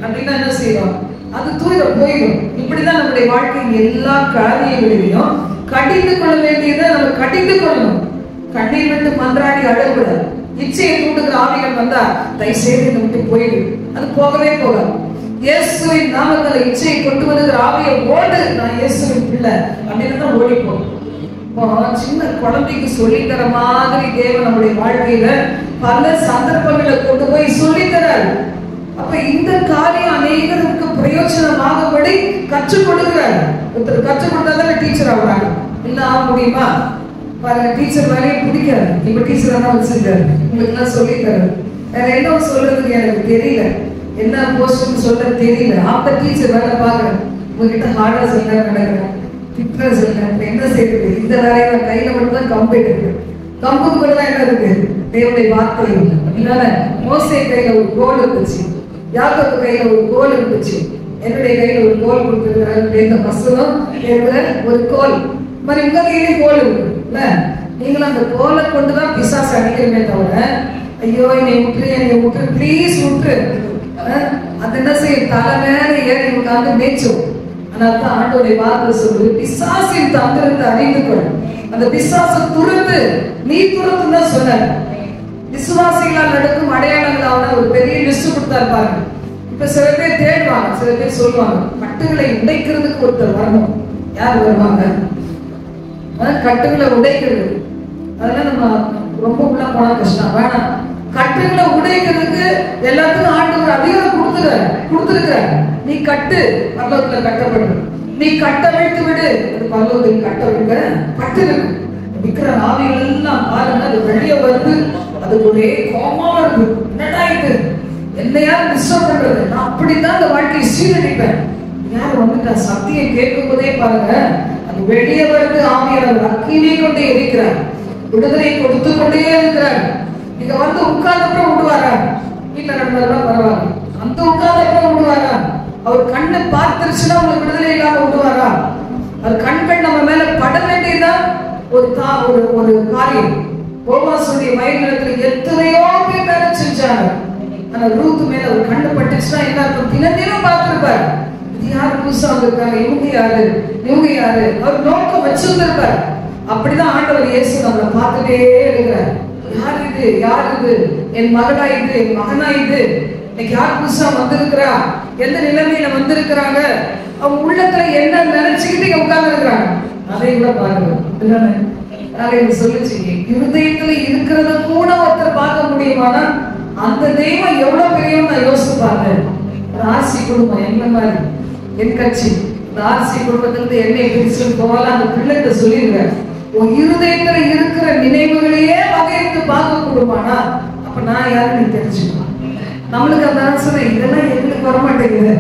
அப்படின்னா என்ன செய்யறோம்? அது தூர போயிடும். இப்படிதான் நம்முடைய வாழ்க்கையின் எல்லா காரியங்களிலையும் கடிந்து கொள்ள வேண்டியதை நம்ம கடிந்து கொள்ளணும். கண்ணீர் விட்டு மன்றாடி அழக்கூடாது. இச்சையை தூண்டுகிற ஆவிகள் வந்தா தயவு செய்து இதை விட்டு போயிடு, அது போகவே போகாது. இயேசுவின் நாமத்தில் இச்சையை கொண்டு வருகிற ஆவியை ஓடு, நான் இயேசுவின் பிள்ளை அப்படின்னு தான் ஓடி போகும். சின்ன குழந்தைக்கு சொல்லித்தர மாதிரி தேவன் நம்முடைய வாழ்க்கையில பல சந்தர்ப்பங்களை கொண்டு போய் சொல்லித்தரார். அப்ப இந்த காரியம் அநேகருக்கு பிரயோஜனமாகபடி கற்றுக் கொடுக்கிறார். ஒருத்தர் கற்றுக் கொடுத்தாதான் டீச்சர் ஆகுறாங்க. இல்ல ஆக முடியுமா? பாருங்க, டீச்சர் வேலையை பிடிக்காது. இப்ப டீச்சர் என்ன வச்சிருக்காரு, உங்களுக்கு எல்லாம் சொல்லித்தராரு. வேற என்ன சொல்றதுக்கு எனக்கு தெரியல, என்ன போஸ்ட் சொல்ல தெரியல. அப்ப டீச்சர் வேலை பாக்குறேன், உங்ககிட்ட ஹார்டா சொல்ல நடக்கிறேன், திட்டம் சொல்ல என்ன செய்யுது? இந்த வேலையை கையில மட்டும் தான் கம்பெனி இருக்கு. கம்புக்கு பதிலாக என்ன இருக்கு? தேவனுடைய வார்த்தை இல்லை. அதனால மோசே கையில ஒரு கோல் இருந்துச்சு, யாக்கோபு கையில ஒரு கோல் இருந்துச்சு, என்னுடைய கையில ஒரு கோல் கொடுத்துருக்காரு. இந்த வசனம் ஒரு கோல் மாதிரி உங்க கையிலே கோல் இருக்கு. நீங்களும் அந்த கோலை கொண்டுதான் பிசாசு அடிக்கிறமே தவிர, ஐயோ என்னை விட்டுரு ப்ளீஸ் விட்டுரு, அது என்ன செய்யும்? தலை மேல ஏறி உட்கார்ந்து மேய்ச்சோம். அதனால்தான் ஆண்டோடைய வார்த்தை சொல்லுது, பிசாசின் தந்திரத்தை அறிந்து கொள், அந்த பிசாசை துரத்து, நீ துரத்துன்னு தான் சொன்ன. விசுவாசிகளால் நடக்கும் அடையாளங்களான ஒரு பெரிய லிஸ்ட் கொடுத்தா பாருங்க. இப்ப சில பேர் தேடுவாங்க, சில பேர் சொல்லுவாங்க கட்டுகளை உடைக்கிறதுக்கு ஒருத்தர் வரணும். யார் வருவாங்க? கட்டுகளை உடைக்கிறது. அதெல்லாம் நம்ம ரொம்ப உள்ள போனா கஷ்டம். வேணாம், கட்டுகளை உடைக்கிறதுக்கு எல்லாத்துக்கும் ஆண்டவர் அதிகாரம் கொடுத்துருக்கிறார். நீ கட்டு, பரலோகத்துல கட்டப்படு. நீ கட்ட வைத்து விடு, அது பரலோகத்தில் கட்ட வைக்க பட்டு இருக்கு. விக்கிற ஆவிகள் எல்லாம் பாருங்க, அது வெளியே வருது, அதுக்கு ஒரே கோபமா வருது. என்னடா இது, என்ன யார் டிஸ்டர்ப் பண்றது? நான் அப்படித்தான் அந்த வாழ்க்கையை சீரழிப்பேன். யார் வந்துட்டா சக்தியை கேட்கும் போதே பாருங்க, அது வெளியே வருது. ஆவியானவர் அக்கினை கொண்டே இருக்கிறார், விடுதலை கொடுத்து கொண்டே இருக்கிறார். நீங்க வந்து உட்கார்ந்தப்ப விடுவாரா? வீட்டுல நடந்ததெல்லாம் பரவாயில்ல, அந்த உட்கார்ந்தப்ப விடுவாரா? அவர் கண்ணை பார்த்துருச்சுன்னா உங்களுக்கு விடுதலை இல்லாம விடுவாரா? அவர் கண்கள் நம்ம மேல பட வேண்டியதுதான் ஒரு காரியம். போவாசுடைய வயல் நிலத்துல எத்தனையோ பேர் மேல செஞ்சாங்க. ஆனா ரூத் மேல ஒரு கண்ணு பட்டுச்சுன்னா என்ன அர்த்தம்? தினம் பார்த்திருப்பாரு, இது யாரு புதுசா வந்திருக்காங்க, இவங்க யாரு அவர் நோக்கம் வச்சிருந்திருப்பார். அப்படிதான் ஆண்டவர் இயேசு நம்மளை பார்த்துட்டே இருக்கிறார். யார் இது? என் மகனா இது, என் மகனா இது. இன்னைக்கு யார் புதுசா வந்திருக்கிறா, எந்த நிலைமையில வந்திருக்கிறாங்க, அவங்க உள்ளத்துல என்ன நினைச்சுக்கிட்டு உட்கார்ந்து இருக்கிறாங்க, அதை கூட பாருங்க. சொல்லுச்சு, இருதயத்துல இருக்கிறத கூட ஒருத்தர் பார்க்க முடியுமானா அந்த தெய்வம் எவ்வளவு பெரியவன்னு நான் யோசிச்சு பார்த்தேன். ஆர்சி குடும்பம் என்ன மாதிரி, என் கட்சி இந்த ஆர்சி குடும்பத்திலிருந்து என்னை பிரிச்சு போல அந்த பிள்ளைகிட்ட சொல்லிடுறேன், உன் இருதயத்துல இருக்கிற நினைவுகளையே வகையிட்டு பார்க்க கூடுமானா அப்ப நான் யாருன்னு நீ தெரிஞ்சுக்கலாம். நம்மளுக்கு அந்த ஆன்சர் இதெல்லாம் எங்களுக்கு வரமாட்டேங்குது.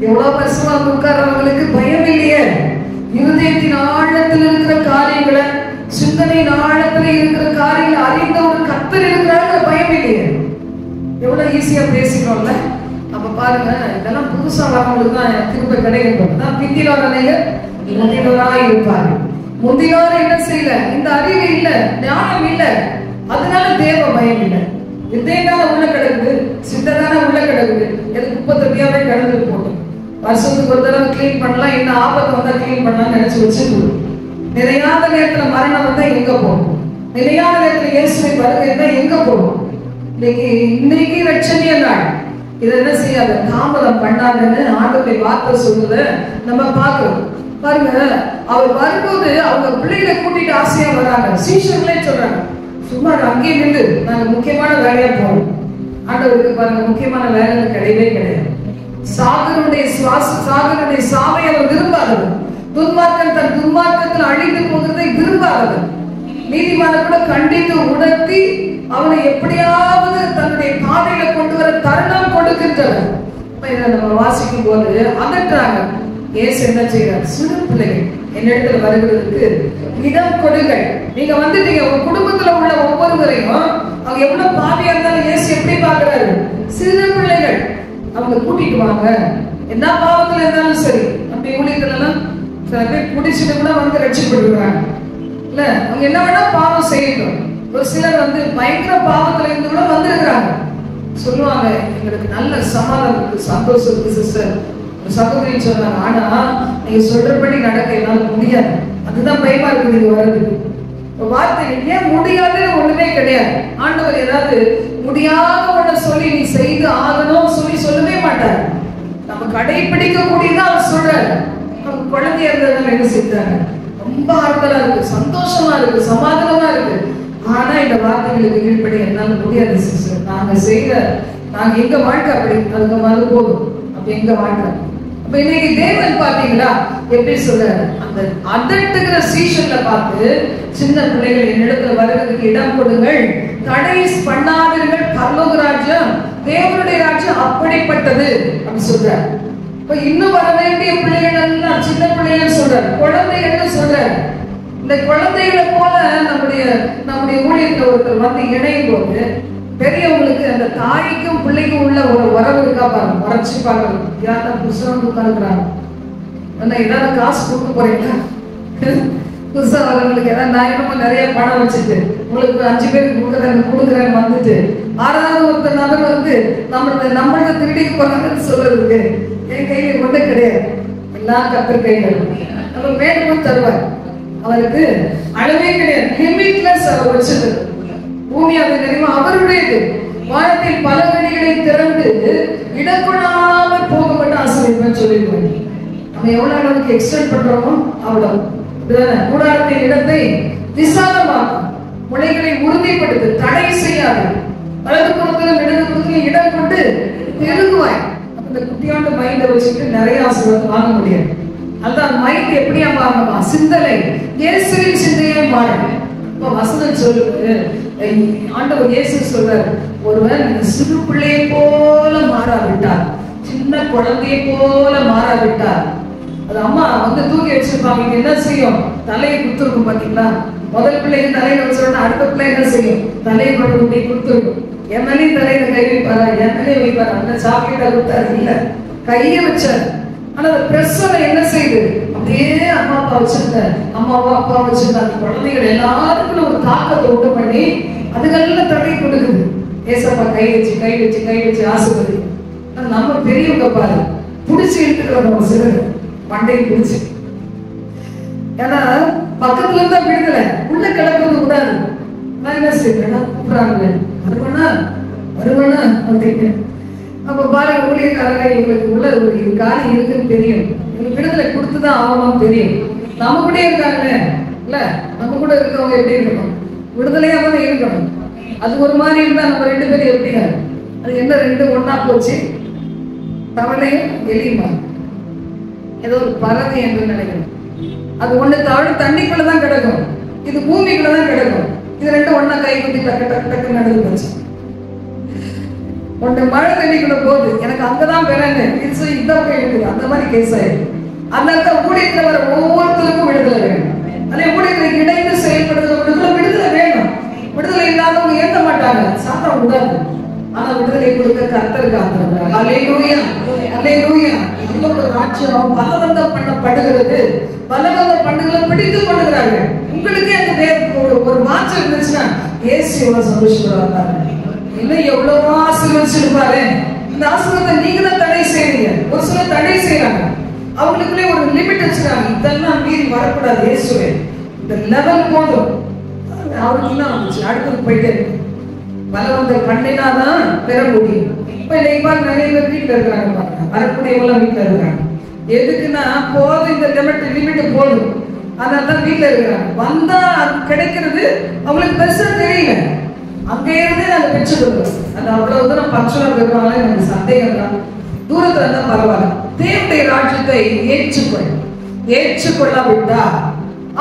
எவ்வளவு வருஷமா உட்கார்றவங்களுக்கு பயம் இல்லையே. இருதயத்தின் ஆழத்தில் இருக்கிற காரியங்களை, சிந்தனையின் ஆழத்துல இருக்கிற காரியங்களை அறிந்த ஒரு கர்த்தர் இருக்கிறாங்க, பயம் இல்லையே. எவ்வளவு ஈஸியா பேசிக்கிறோம்ல. அப்ப பாருங்க, இதெல்லாம் புதுசா வரவங்களுக்கு தான் திரும்ப கிடைக்கும். பிந்தினோரனைய முந்தினோராய் இருப்பாரு. முந்தினோர் என்ன செய்யல, இந்த அறிவு இல்ல, ஞானம் இல்ல, அதனால தேவ பயம் இல்லை. இதேதான உள்ள கிடக்குது, சித்ததான உள்ள கிடக்குது. எது குப்பை தொட்டியாவே கிடந்து போட்டோம். வருஷத்துக்கு ஒரு தடவை கிளீன் பண்ணலாம், என்ன ஆபத்து வந்தா கிளீன் பண்ணலாம் நினைச்சு வச்சுக்கணும். நிலையான நேரத்துல மரணம் வந்தா எங்க போகும்? நிலையான நேரத்துல இயேசுவின் வருகை இருந்தா எங்க போகும்? இன்னைக்கு ரட்சணிய நாள். இதை என்ன செய்யாத, தாமதம் பண்ணாதுன்னு ஆண்டவருடைய வார்த்தை சொல்லுது. நம்ம பார்க்கிறோம் பாருங்க. அவர் வரும்போது அவங்க பிள்ளைகளை கூட்டிட்டு ஆசையா வராங்க. சீஷர்களே சொல்றாங்க, சும்மா அங்கேயே நின்று நாங்க முக்கியமான வேலையா போறோம். ஆண்டவருக்கு பாருங்க முக்கியமான வேலை கிடையவே கிடையாது. சாகருடைய சாவை அவர் விரும்பாதது. துன்மார்க்கன் தன் துன்மார்க்கத்தில் அழிந்து போகிறதை விரும்பாதது. நீதிமான கூட கண்டித்து உணர்த்தி அவனை எப்படியாவது தன்னுடைய பாதையில கொண்டு வர தருணம் கொடுக்கின்றனர். இதை நம்ம வாசிக்கும் போது அதற்றாங்க, இயேசு என்ன செய்யறார்? சிறு பிள்ளைகள் என்னிடத்துல வருகிறதுக்கு இடம் கொடுங்கள். நீங்க வந்துட்டீங்க, உங்க குடும்பத்துல உள்ள ஒவ்வொருவரையும் அவங்க எவ்வளவு பாவியா இருந்தாலும் இயேசு எப்படி பாக்குறாரு? சிறு பிள்ளைகள் அவங்க கூட்டிட்டு வாங்க. என்ன பாவத்துல இருந்தாலும் சரி. அப்படி ஊழியத்துல எல்லாம் சில பேர் குடிச்சிட்டு கூட வந்து ரட்சிப்படுறாங்க இல்ல. அவங்க என்ன வேணா பாவம் செய்யட்டும். ஒரு சிலர் வந்து பயங்கர பாவத்துல இருந்து கூட வந்திருக்கிறாங்க. சொல்லுவாங்க, எங்களுக்கு நல்ல சமாதானம் இருக்கு, சந்தோஷம் இருக்கு சிஸ்டர். ஒரு சகோதரி சொன்னாங்க, ஆனா நீங்க சொல்றபடி நடக்க என்னால முடியாது, அதுதான் பயமா இருக்கு நீங்க வர்றதுக்கு. வார்த்தை ஏன் முடியாதுன்னு ஒண்ணுமே கிடையாது. ஆண்டவர் ஏதாவது முடியாத ஒண்ணு சொல்லி நீ செய்து ஆகணும் சொல்லவே மாட்டார். நம்ம கடைபிடிக்க கூடியதான் அவர் சொல்றாரு. குழந்தைய இருந்ததுனால என்ன செய்தாங்க? ரொம்ப ஆறுதலா இருக்கு, சந்தோஷமா இருக்கு, சமாதானமா இருக்கு. ஆனா இந்த வார்த்தைகளுக்கு கீழ்படி என்னால முடியாது சிஸ்டர். நாங்க எங்க வாழ்க்கை அப்படி அதுக்கு மாதிரி போதும். அப்ப எங்க வாழ்க்கை அப்ப இன்னைக்கு தேவன் பாத்தீங்களா எப்படி சொல்றாரு? அந்த அதட்டுகிற சீசன்ல பார்த்து சின்ன பிள்ளைகள் என்னிடத்துல வருவதற்கு இடம் கொடுங்கள், தடை பண்ணாதீர்கள், பரலோக ராஜ்யம் தேவனுடைய ராஜ்யம் அப்படிப்பட்டது அப்படி சொல்றாரு. இப்ப இன்னும் வர வேண்டிய பிள்ளைகள் எல்லாம் சின்ன பிள்ளைகள் சொல்றாரு, குழந்தைகள் சொல்றாரு. இந்த குழந்தைகளை போல நம்முடைய ஊழியத்துல ஒருத்தர் வந்து இணையும் போது பெரியவங்களுக்கு அந்த தாய்க்கும் பிள்ளைக்கும் உள்ள ஒரு உறவு இருக்கா பாருங்க, உரைச்சி பாருங்க. யாரா புதுசா வந்து உட்காந்துக்கிறாங்க, ஏதாவது காசு கொடுக்க போறீங்களா? புதுசா வரவங்களுக்கு ஏதாவது நான் என்னமோ நிறைய பணம் வச்சுட்டு உங்களுக்கு 5 பேருக்கு கொடுக்குறேன்னு வந்துட்டு 6வது ஒருத்தர் நபர் வந்து நம்மள திருடிக்கு போறாங்கன்னு சொல்றதுக்கு என் கையில ஒண்ணு கிடையாது. எல்லாம் கர்த்தர் கையில. நம்ம வேணும்னு தருவார். அவருக்கு அளவே கிடையாது, லிமிட்லெஸ் அவர் வச்சது. பூமி அது தெரியுமா அவருடையது. வானத்தில் பல கனிகளை திறந்து இடப்படாமல் போகப்பட்ட ஆசீர்வாதம் சொல்லிடுவாங்க. நம்ம எவ்வளவு அளவுக்கு எக்ஸ்டெண்ட் பண்றோமோ அவ்வளவு. கூடாரத்தின் இடத்தை விசாலமாக்கும், முளைகளை உறுதிப்படுத்து, தடை செய்யாது, வலது புறத்திலும் இடது புறத்திலும் இடம் கொண்டு பெருகுவாய். அந்த குட்டியாண்டு மைண்டை வச்சுட்டு நிறைய ஆசீர்வாதம் வாங்க முடியாது. அதான் மைண்ட் எப்படியா மாறணுமா? சிந்தனை இயேசுவின் சிந்தையே மாறணும். இப்ப வசனம் சொல்லுது, ஆண்டவர் இயேசு சொல்றாரு, ஒருவன் சிறு பிள்ளையை போல மாறாவிட்டார், சின்ன குழந்தையை போல மாறாவிட்டார். அது அம்மா வந்து தூக்கி வச்சிருப்பாங்க, இது என்ன செய்யும்? தலையை குத்துருக்கும். பாத்தீங்களா? முதல் பிள்ளைக்கு தலையில வச்சோன்னா அடுத்த பிள்ளை என்ன செய்யும்? தலையை கொண்டு குட்டி குத்துருக்கும். என் மேலேயும் தலையில கை வைப்பாரா? என் மேலேயும் வைப்பாரா? அந்த சாக்லேட்டா கொடுத்தாரு இல்ல, கையை வச்சார். ஆனா அந்த பிரசவம் என்ன செய்யுது? அப்படியே அம்மா அப்பா வச்சிருந்த அம்மாவோ அப்பா வச்சிருந்த அந்த குழந்தைகள் எல்லாருக்கும் ஒரு தாக்கத்தை உண்டு பண்ணி அதுக்கெல்லாம் தடை கொடுக்குது. ஏசப்பா கை வச்சு ஆசைப்படுது. நம்ம பெரியவங்க பாரு புடிச்சு எடுத்துட்டு வரணும், சிலர் மண்டையை புடிச்சு. ஏன்னா பக்கத்துல இருந்தா விடுதலை, உள்ள கிடக்கிறது கூடாது. நான் என்ன செய்யறேன்? கூப்பிடுறாங்க, வருவனா அப்படின்னு. அப்ப பாருங்க, ஊழியக்காரங்க இவங்களுக்கு உள்ள ஒரு காரியம் இருக்குன்னு தெரியும், இவங்களுக்கு விடுதலை கொடுத்துதான் ஆகணும் தெரியும். நம்ம கூட இருக்காங்க இல்ல, நம்ம கூட இருக்கவங்க எப்படி இருக்கணும்? விடுதலையா தான் இருக்கணும். அது ஒரு மாதிரி இருந்தா நம்ம 2 பேரும் எப்படிங்க? அது என்ன 2 ஒன்னா போச்சு? தவளையும் எலியுமா? ஏதோ ஒரு பறவை என்று நினைக்கணும். அது ஒண்ணு தவளை தண்ணிக்குள்ளதான் கிடக்கும், இது பூமிக்குள்ளதான் கிடக்கும். இது 2 ஒன்னா கை குத்தி டக்கு டக்கு டக்கு நடந்து போச்சு. ஒன்று மழை தண்ணிக்குள்ள போகுது, எனக்கு அங்கதான் வேறாங்க இதான் போய் இருக்குது, அந்த மாதிரி கேஸ் ஆயிடும். அதனால ஊழியத்தில் வர ஒவ்வொருத்தருக்கும் விடுதலை வேணும். அதே ஊழியர்களுக்கு இணைந்து செயல்படுறவங்களுக்குள்ள விடுதலை வேணும். விடுதலை இல்லாதவங்க ஏற்க மாட்டாங்க, சாப்பிட கூடாது. ஆனா விடுதலை கொடுக்க கர்த்தருக்கு ஆதரவு. அல்லேலூயா, அல்லேலூயா. நம்மளோட ராஜ்யம் பலவந்தம் பண்ணப்படுகிறது, பலவந்தம் பண்ணுகளை பிடித்துக் கொள்கிறார்கள். உங்களுக்கே அந்த ஒரு மாற்றம் இருந்துச்சுன்னா இயேசு எவ்வளவு சந்தோஷப்படுவாங்க. இன்னும் எவ்வளவோ ஆசீர்வதிச்சிருப்பாரு. இந்த ஆசீர்வாதத்தை நீங்க தான் தடை செய்றீங்க. ஒரு சிலர் தடை செய்யறாங்க, அவங்களுக்குள்ளே ஒரு லிமிட் வச்சுக்கிறாங்க. இதெல்லாம் மீறி வரக்கூடாது. இயேசுவே இந்த லெவல் போதும், அவருக்கு என்ன வந்துச்சு, அடுத்தது போயிட்டே இருக்கு. பலவந்தம் பண்ணினாதான் பெற முடியும். இப்ப இன்னைக்கு பாருங்க, நிறைய பேர் வீட்டுல இருக்கிறாங்க பாருங்க, வரக்கூடியவங்க வீட்டுல இருக்கிறாங்க. எதுக்குன்னா போதும், இந்த லிமிட் போதும், அதனாலதான் வீட்டுல இருக்கிறாங்க. வந்தா கிடைக்கிறது அவங்களுக்கு பெருசா தெரியல, அங்கே இருந்து நாங்க பெற்றுக்கொள்வோம். அது அவ்வளவு தூரம் பச்சுவா பெறுவாங்க, எனக்கு சந்தேகம் தான். தூரத்துல இருந்தா பரவாயில்ல. தேவனுடைய ராஜ்யத்தை ஏற்றுக்கொள்ளாவிட்டா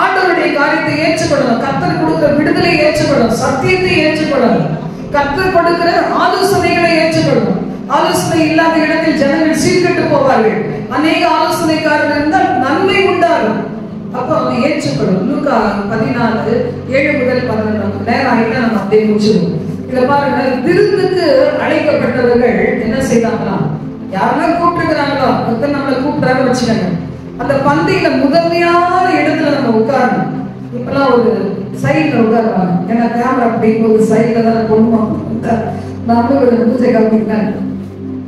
ஆண்டவருடைய காரியத்தை ஏற்றுக்கொள்ளணும். கர்த்தர் கொடுக்கிற விடுதலை ஏற்றுக்கொள்ளணும், சத்தியத்தை ஏற்றுக்கொள்ளணும், கர்த்தர் கொடுக்கிற ஆலோசனைகளை ஏற்றுக்கொள்ளணும். ஆலோசனை இல்லாத இடத்தில் ஜனங்கள் சீர்கெட்டு போவார்கள். அநேக ஆலோசனைக்காரர்கள் அப்ப அவங்க ஏற்றுக்கணும். லூக்கா 14:7-11 நேரம் ஆகிட்டா நம்ம அப்படியே முடிச்சிருவோம். இதுல பாருங்க, விருந்துக்கு அழைக்கப்பட்டவர்கள் என்ன செய்தாங்களாம், யாரெல்லாம் கூப்பிட்டுக்கிறாங்களோ ஒருத்தர் நம்மளை கூப்பிட்டாரு வச்சுக்கோங்க, அந்த பந்தியில முதன்மையான இடத்துல நம்ம உட்காரணும். இப்பெல்லாம் ஒரு சைட்ல உட்காருவாங்க, ஏன்னா கேமரா அப்படிங்கிற ஒரு சைட்ல தான் கொண்டு நம்மளும் ஒரு பூஜை காமிக்கிறாங்க.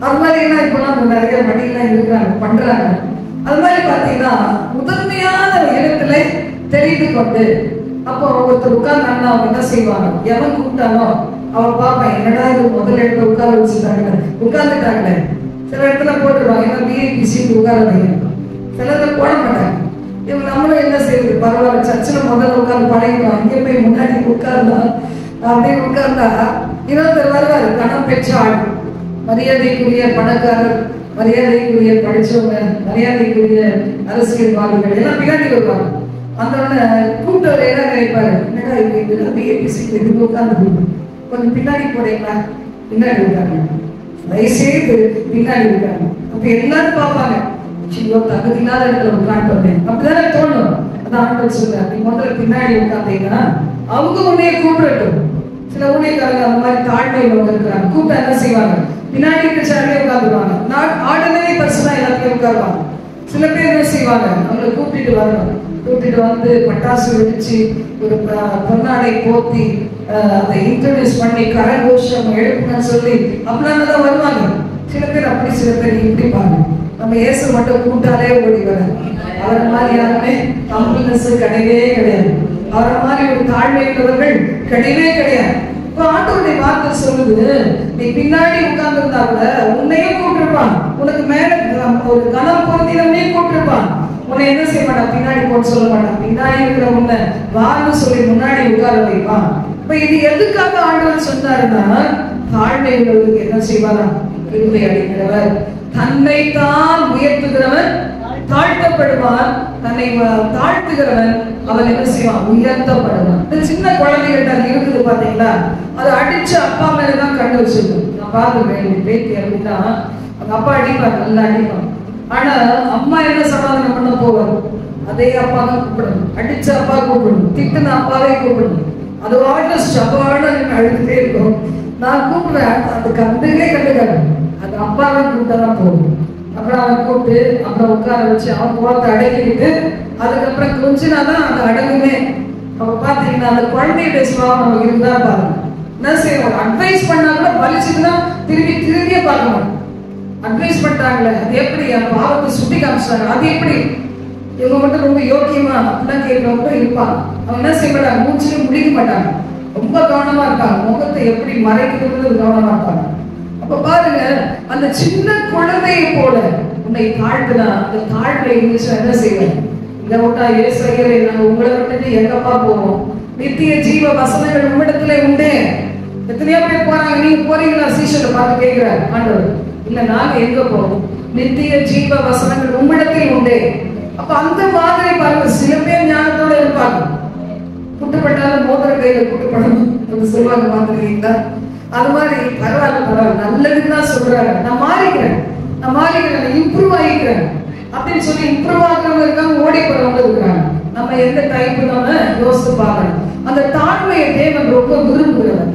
அது மாதிரி என்ன இப்பெல்லாம் நிறைய மடியெல்லாம் இருக்கிறாங்க பண்றாங்க. அது மாதிரி பாத்தீங்கன்னா முதன்மையான இடத்துல தெரிந்து கொண்டு அப்போ ஒருத்தர் உட்கார்ந்தாங்கன்னா அவங்க என்ன செய்வாங்க, எவன் கூப்பிட்டானோ அவன் பாப்பேன், என்னடா இது முதல் இடத்துல உட்கார வச்சுட்டாங்க, உட்கார்ந்துட்டாங்களே. சில இடத்துல போட்டுருவாங்க, ஏன்னா விஐபி சீட் உட்காராதீங்க, சில இடத்துல போட மாட்டாங்க. இவங்க நம்மளும் என்ன செய்யுது, பரவாயில்ல சர்ச்சில் முதல்ல உட்கார்ந்து பழகிட்டோம், இங்கே போய் முன்னாடி உட்கார்ந்தோம் அப்படின்னு உட்கார்ந்தா இன்னொருத்தர் வருவாரு, கணம் பெற்ற ஆள், மரியாதைக்குரிய பணக்காரர், மரியாதைக்குரிய படிச்சவங்க, மரியாதைக்குரிய அரசியல்வாதிகள் எல்லாம் பின்னாடி வருவாங்க. அந்த கூப்பிட்டு என்ன நினைப்பாரு, என்னடா இது விஐபி சீட் இது உட்கார்ந்து கொஞ்சம் பின்னாடி போறீங்களா, பின்னாடி இருக்காங்க, தயவுசெய்து பின்னாடி இருக்காங்க. அப்ப எல்லாரும் பார்ப்பாங்க, தகுதி இல்லாத இடத்துல உட்காந்து அப்படிதானே தோணும். அதான் ஆண்டவர் சொல்றாரு, நீ முதல்ல பின்னாடி உட்காந்தீங்கன்னா அவங்க உன்னைய கூப்பிடட்டும். சில ஊழியக்காரங்க அந்த மாதிரி தாழ்மையில் இருக்கிறாங்க, கூப்பிட்டா என்ன செய்வாங்க, பின்னாடி இருக்க சேர்லயே உட்காந்துருவாங்க. ஆர்டினரி பர்சனா எல்லாத்தையும் உட்காருவாங்க. சில பேர் என்ன செய்வாங்க, அவங்களை கூப்பிட்டு வரணும், கூப்பிட்டு வந்து பட்டாசு வெடிச்சு ஒரு பொன்னாடை போத்தி அதை இன்ட்ரோடியூஸ் பண்ணி கரகோஷம் எழுப்புன்னு சொல்லி அப்படின்னா தான் வருவாங்க. சில பேர் அப்படி, சில பேர் இப்படி பாருங்க. நம்ம இயேசு மட்டும் கூட்டாலே ஓடி வர, அவரை மாதிரி யாருமே கம்பல்னஸ் கிடையவே கிடையாது, அவரை மாதிரி ஒரு தாழ்மை உள்ளவர்கள் கிடையவே கிடையாது. இப்போ ஆண்டவருடைய வார்த்தை சொல்லுது, நீ பின்னாடி உட்கார்ந்து இருந்தா கூட உன்னையும் கூப்பிட்டுருப்பான், உனக்கு மேல ஒரு கனம் பொருந்தினே கூப்பிட்டுருப்பான். உன்னை என்ன செய்ய மாட்டான், பின்னாடி போட்டு சொல்ல மாட்டான், பின்னாடி இருக்கிற உன்னை வான்னு சொல்லி முன்னாடி உட்கார வைப்பான். இப்ப இது எதுக்காக ஆண்டவர் சொன்னாருன்னா, தாழ்மை உள்ளவருக்கு என்ன செய்வாரா, கிருபை அளிக்கிறவர், தன்னை தான் உயர்த்துகிறவன் தாழ்த்தப்படுவான், தன்னை தாழ்த்துகிறவன் அவன் என்ன செய்வான், உயர்த்தப்படுவான். சின்ன குழந்தைகிட்ட அது இருக்குது பாத்தீங்களா, அது அடிச்சு அப்பா மேலதான் கண்டு வச்சிருக்கோம். நான் பாத்துக்கிறேன் பேத்தி அப்படின்னா அவங்க அப்பா அடிப்பார், நல்லா அடிப்பான். ஆனா அம்மா என்ன சமாதானம் பண்ண போவார், அதே அப்பா தான் கூப்பிடணும், அடிச்ச அப்பா கூப்பிடணும், திட்டுன அப்பாவே கூப்பிடணும். அது வாட்ட சபான அழுதுட்டே இருக்கும். நான் கூப்பிடுறேன், அது கண்டுக்கே கண்டுக்காது, அது அப்பா தான் கூப்பிட்டதான் போகும். அப்புறம் அவன் கூப்பிட்டு அப்புறம் உட்கார வச்சு அவன் கோலத்தை அடக்கிக்கிட்டு அதுக்கப்புறம் கொஞ்சினாதான் அந்த அடங்குமே. அப்ப பாத்தீங்கன்னா அந்த குழந்தையுடைய சுபாவம் நமக்கு இருந்தா பாருங்க, என்ன செய்வோம், அட்வைஸ் பண்ணா கூட பலிச்சுன்னா திரும்பியே பார்க்கணும். அட்வைஸ் பண்றாங்களே அது எப்படி, என் பாவத்தை சுட்டி காமிச்சாங்க அது எப்படி, இவங்க மட்டும் ரொம்ப யோக்கியமா அப்படிலாம் கேட்கறவங்க இருப்பாங்க. அவங்க என்ன செய்ய மாட்டாங்க, மூச்சுன்னு முடிக்க மாட்டாங்க, ரொம்ப கவனமா இருப்பாங்க, முகத்தை எப்படி மறைக்கிறது கவனமா இருப்பாங்க. அப்ப பாருங்க, அந்த சின்ன குழந்தையை போல உன்னை தாழ்த்துனா அந்த தாழ்வை இருந்துச்சு என்ன செய்வேன், இதை விட்டா ஏசையரை நாங்க உங்களை விட்டுட்டு எங்கப்பா போவோம், நித்திய ஜீவ வசனங்கள் உம்மிடத்துல உண்டே. எத்தனையோ பேர் போறாங்க, நீங்க போறீங்களா சீஷரை பார்த்து கேட்கிறாரு ஆண்டவர், இல்ல நாங்க எங்க போறோம், நித்திய ஜீவ வசனங்கள் உம்மிடத்தில் உண்டே. அப்ப அந்த மாதிரி பாருங்க, சில பேர் ஞானத்தோட இருப்பாங்க, குட்டுப்பட்டாலும் மோதிர கையில குட்டுப்படணும் சொல்லுவாங்க பாத்துக்கிறீங்களா. அது மாதிரி பரவாயில்ல நல்லதுன்னு தான் சொல்றாங்க, நான் மாறிக்கிறேன் இம்ப்ரூவ் ஆகிக்கிறேன் அப்படின்னு சொல்லி இம்ப்ரூவ் ஆகிறவங்க இருக்காங்க, ஓடி போறவங்க இருக்கிறாங்க. நம்ம எந்த டைப் நம்ம யோசித்து பார்க்கணும். அந்த தாழ்மையை தேவன் ரொம்ப விரும்புகிறவர்.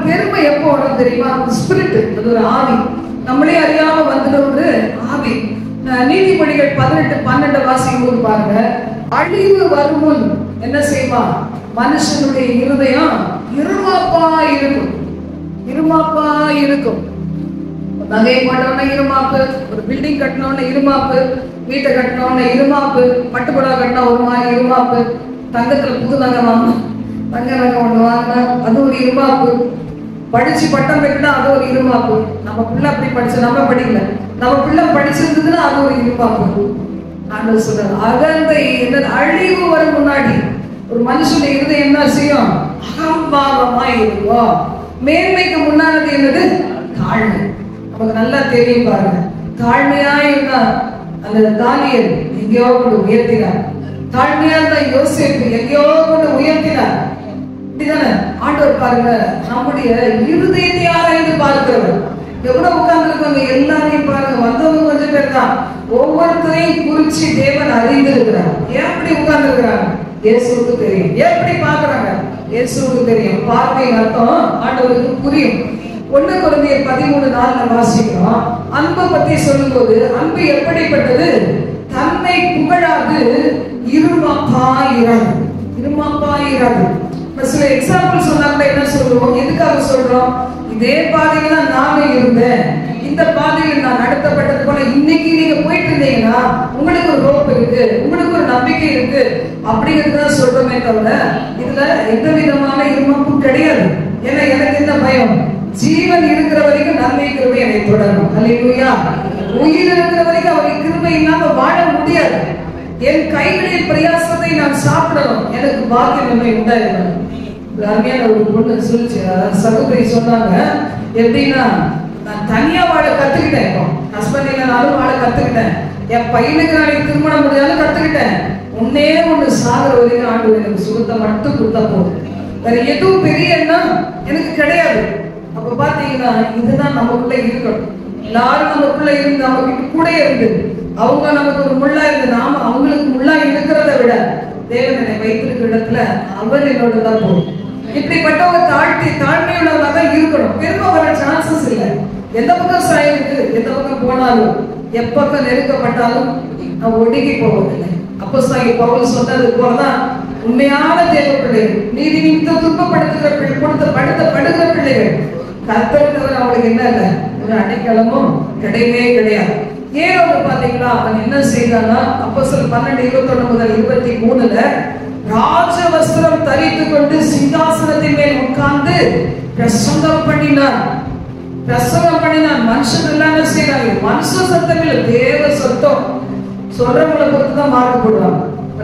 பெருமை எப்போ வரும் தெரியுமா, ஸ்பிரிட், அது ஒரு ஆவி, நம்மளே அறியாம வந்துட்டு ஒரு ஆவி. நீதிமொழிகள் 18:12 வாசிக்கும் போது பாருங்க, அழிவு வரும் முன் என்ன செய்வா, மனுஷனுடைய இருதயம் இருமாப்பா இருக்கும். நகையை போட்டவன இருமாப்பு, ஒரு பில்டிங் கட்டினவன இருமாப்பு, வீட்டை கட்டினவன இருமாப்பு, பட்டுப்புடவை கட்டின ஒரு மாதிரி இருமாப்பு, தங்கத்துல புது நகை வாங்கணும், தங்க நகை ஒண்ணு வாங்கினா அது ஒரு இருமாப்பு, படிச்சு பட்டம் பெற்றா அது ஒரு இருமாப்பு. நம்ம பிள்ளை அப்படி படிச்சு நம்ம படிக்கல, நம்ம பிள்ளை படிச்சிருந்ததுன்னா அது ஒரு இருமாப்பு. ஆண்டவர் சொல்றாரு, அகந்தை என்ற அழிவு வரும் முன்னாடி ஒரு மனுஷனுடைய இருதயம் என்ன செய்யும், அகம்பாவமா இருக்கும். மேன்மைக்கு முன்னானது என்னது, தாழ்மை. நமக்கு நல்லா தெரியும் பாருங்க, தாழ்மையா இருந்தா அந்த தானியேல் எங்கேயோ கொண்டு உயர்த்தினார், தாழ்மையா இருந்தா யோசேப்பு எங்கேயோ கொண்டு உயர்த்தினார். இப்படிதானே ஆண்டவர் பாருங்க, நம்முடைய இருதயத்தை ஆராய்ந்து பார்க்கிறவர். எவ்வளவு உட்கார்ந்து இருக்காங்க எல்லாரையும் பாருங்க, வந்தவங்க கொஞ்சம் பேர் தான், ஒவ்வொருத்தரையும் குறிச்சு தேவன் அறிந்திருக்கிறார். ஏன் அப்படி உட்கார்ந்து இருக்கிறாங்க? இயேசுவுக்கு தெரியும். எப்படி பாக்குறாங்க? இயேசுவுக்கு தெரியும். பார்வையின் அர்த்தம் ஆண்டவருக்கு புரியும். 1 கொரிந்தியர் 13:4 வாசிக்கிறோம். அன்பை பத்தி சொல்லும்போது அன்பு எப்படிப்பட்டது? தன்னை புகழாது இருமாப்பாயிராது. இருமாப்பாயிராது. சில எக்ஸாம்பிள் சொன்னாங்க. என்ன சொல்லுவோம்? எதுக்காக சொல்றோம்? இதே பாதையில தான் நானும் இருந்தேன், இந்த பாதையில் நான் நடத்தப்பட்டது போல இன்னைக்கு நீங்க போயிட்டு இருந்தீங்கன்னா உங்களுக்கு ஒரு ஹோப் இருக்கு, உங்களுக்கு ஒரு நம்பிக்கை இருக்கு அப்படிங்கிறத சொல்றோமே தவிர இதுல எந்த விதமான இருமாப்பும் கிடையாது. ஏன்னா எனக்கு என்ன பயம்? ஜீவன் இருக்கிற வரைக்கும் நன்மை கிருபை என்னை தொடரும். அல்லேலூயா. உயிர் இருக்கிற வரைக்கும் அவருடைய கிருபை இல்லாம வாழ முடியாது. என் கைகளின் பிரயாசத்தை நான் சாப்பிடணும், எனக்கு பாக்கியம் நன்மை உண்டாயிருக்கணும். அருமையான ஒரு பொண்ணு சொல்லிச்சு, சகோதரி சொன்னாங்க, எப்படின்னா நான் தனியா வாழ கத்துக்கிட்டேன். இப்போ ஹஸ்பண்ட் இல்லைனாலும் வாழ கத்துக்கிட்டேன். என் பையனுக்கு நான் திருமணம் முடியாலும் கத்துக்கிட்டேன். ஒன்னே ஒண்ணு சாகிற வரைக்கும் ஆண்டவர் எனக்கு சுகத்தை மட்டும் கொடுத்தா போதும், வேற எதுவும் பெரிய எண்ணம் எனக்கு கிடையாது. அப்ப பாத்தீங்கன்னா இதுதான் நமக்குள்ள இருக்கணும். எல்லாரும் நமக்குள்ள இருந்து அவங்க கூட இருந்து அவங்க நமக்கு ஒரு முள்ளா இருந்து நாம அவங்களுக்கு முள்ளா இருக்கிறத விட தேவனை வைத்திருக்கிற இடத்துல அவர் என்னோட தான் போகும். இப்படிப்பட்டவங்க தாழ்மையுள்ளவங்க தான் இருக்கணும். பெருமை வர சான்சஸ் இல்லை. எந்த பக்கம் சாயிருக்கு, எந்த பக்கம் போனாலும் எப்பக்கம் நெருக்கப்பட்டாலும் நான் ஒடுங்கி போவதில்லை. அப்போஸ்தலனாகிய பவுல் சொன்னது போலதான் உண்மையான தேவ பிள்ளைகள், நீதி நிமித்தம் துன்பப்படுத்துகிற படுத்தப்படுகிற பிள்ளைகள் கர்த்தர் தவிர அவங்களுக்கு என்ன இல்லை, ஒரு அடைக்கலமும் கிடையவே கிடையாது. ஏன் பாத்தீங்களா அவன் என்ன செய்தானா? அப்போஸ்தலர் 12:21 முதல் 23 ராஜ வஸ்திரம் தரித்து கொண்டு சிங்காசனத்தின் மேல் உட்கார்ந்து பிரசங்கம் பண்ணினார். மனுஷன் எல்லாம் என்ன செய்யறாங்க? மனுஷ சத்தம் இல்ல, தேவ சத்தம். சொல்றவங்களை பொறுத்து தான் மார்க் போடுவாங்க.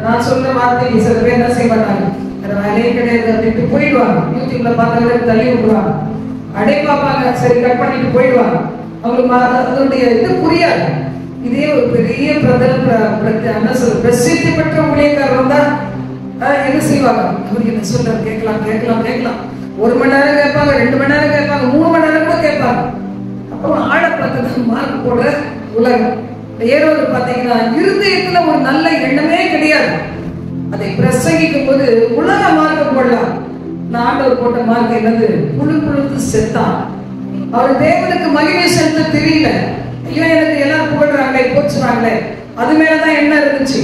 நான் சொல்ற வார்த்தைக்கு சில பேர் என்ன செய்ய மாட்டாங்க, வேற வேலையே கிடையாது அப்படின்ட்டு போயிடுவாங்க. யூடியூப்ல பார்த்தாங்க தள்ளி விடுவாங்க, அடை பார்ப்பாங்க, சரி கட் பண்ணிட்டு போயிடுவாங்க. அவங்களுக்கு அதனுடைய இது புரியாது. இதே ஒரு பெரிய பிரசித்தி பெற்ற ஊழியக்காரர் வந்தா என்ன செய்வாங்க? அவர் என்ன சொல்றாரு கேட்கலாம். 1 மணி நேரம் கேட்பாங்க, 2 மணி நேரம் கேட்பாங்க, 3 மணி நேரம் கூட கேட்பாங்க. அப்புறம் ஆளை பார்த்து மார்க் போடுற உலகம். ஏரோது பாத்தீங்கன்னா இருதயத்துல ஒரு நல்ல எண்ணமே கிடையாது. அதை பிரசங்கிக்கும் போது உலக மார்க் போடலாம். நான் ஆண்டவர் போட்ட மார்க் என்னது? புழுத்து செத்தான். அவர் தேவனுக்கு மகிமை செலுத்த தெரியல. ஐயோ எனக்கு எல்லாம் புகழ்றாங்களே போச்சுறாங்களே, அது மேலதான் என்ன இருந்துச்சு.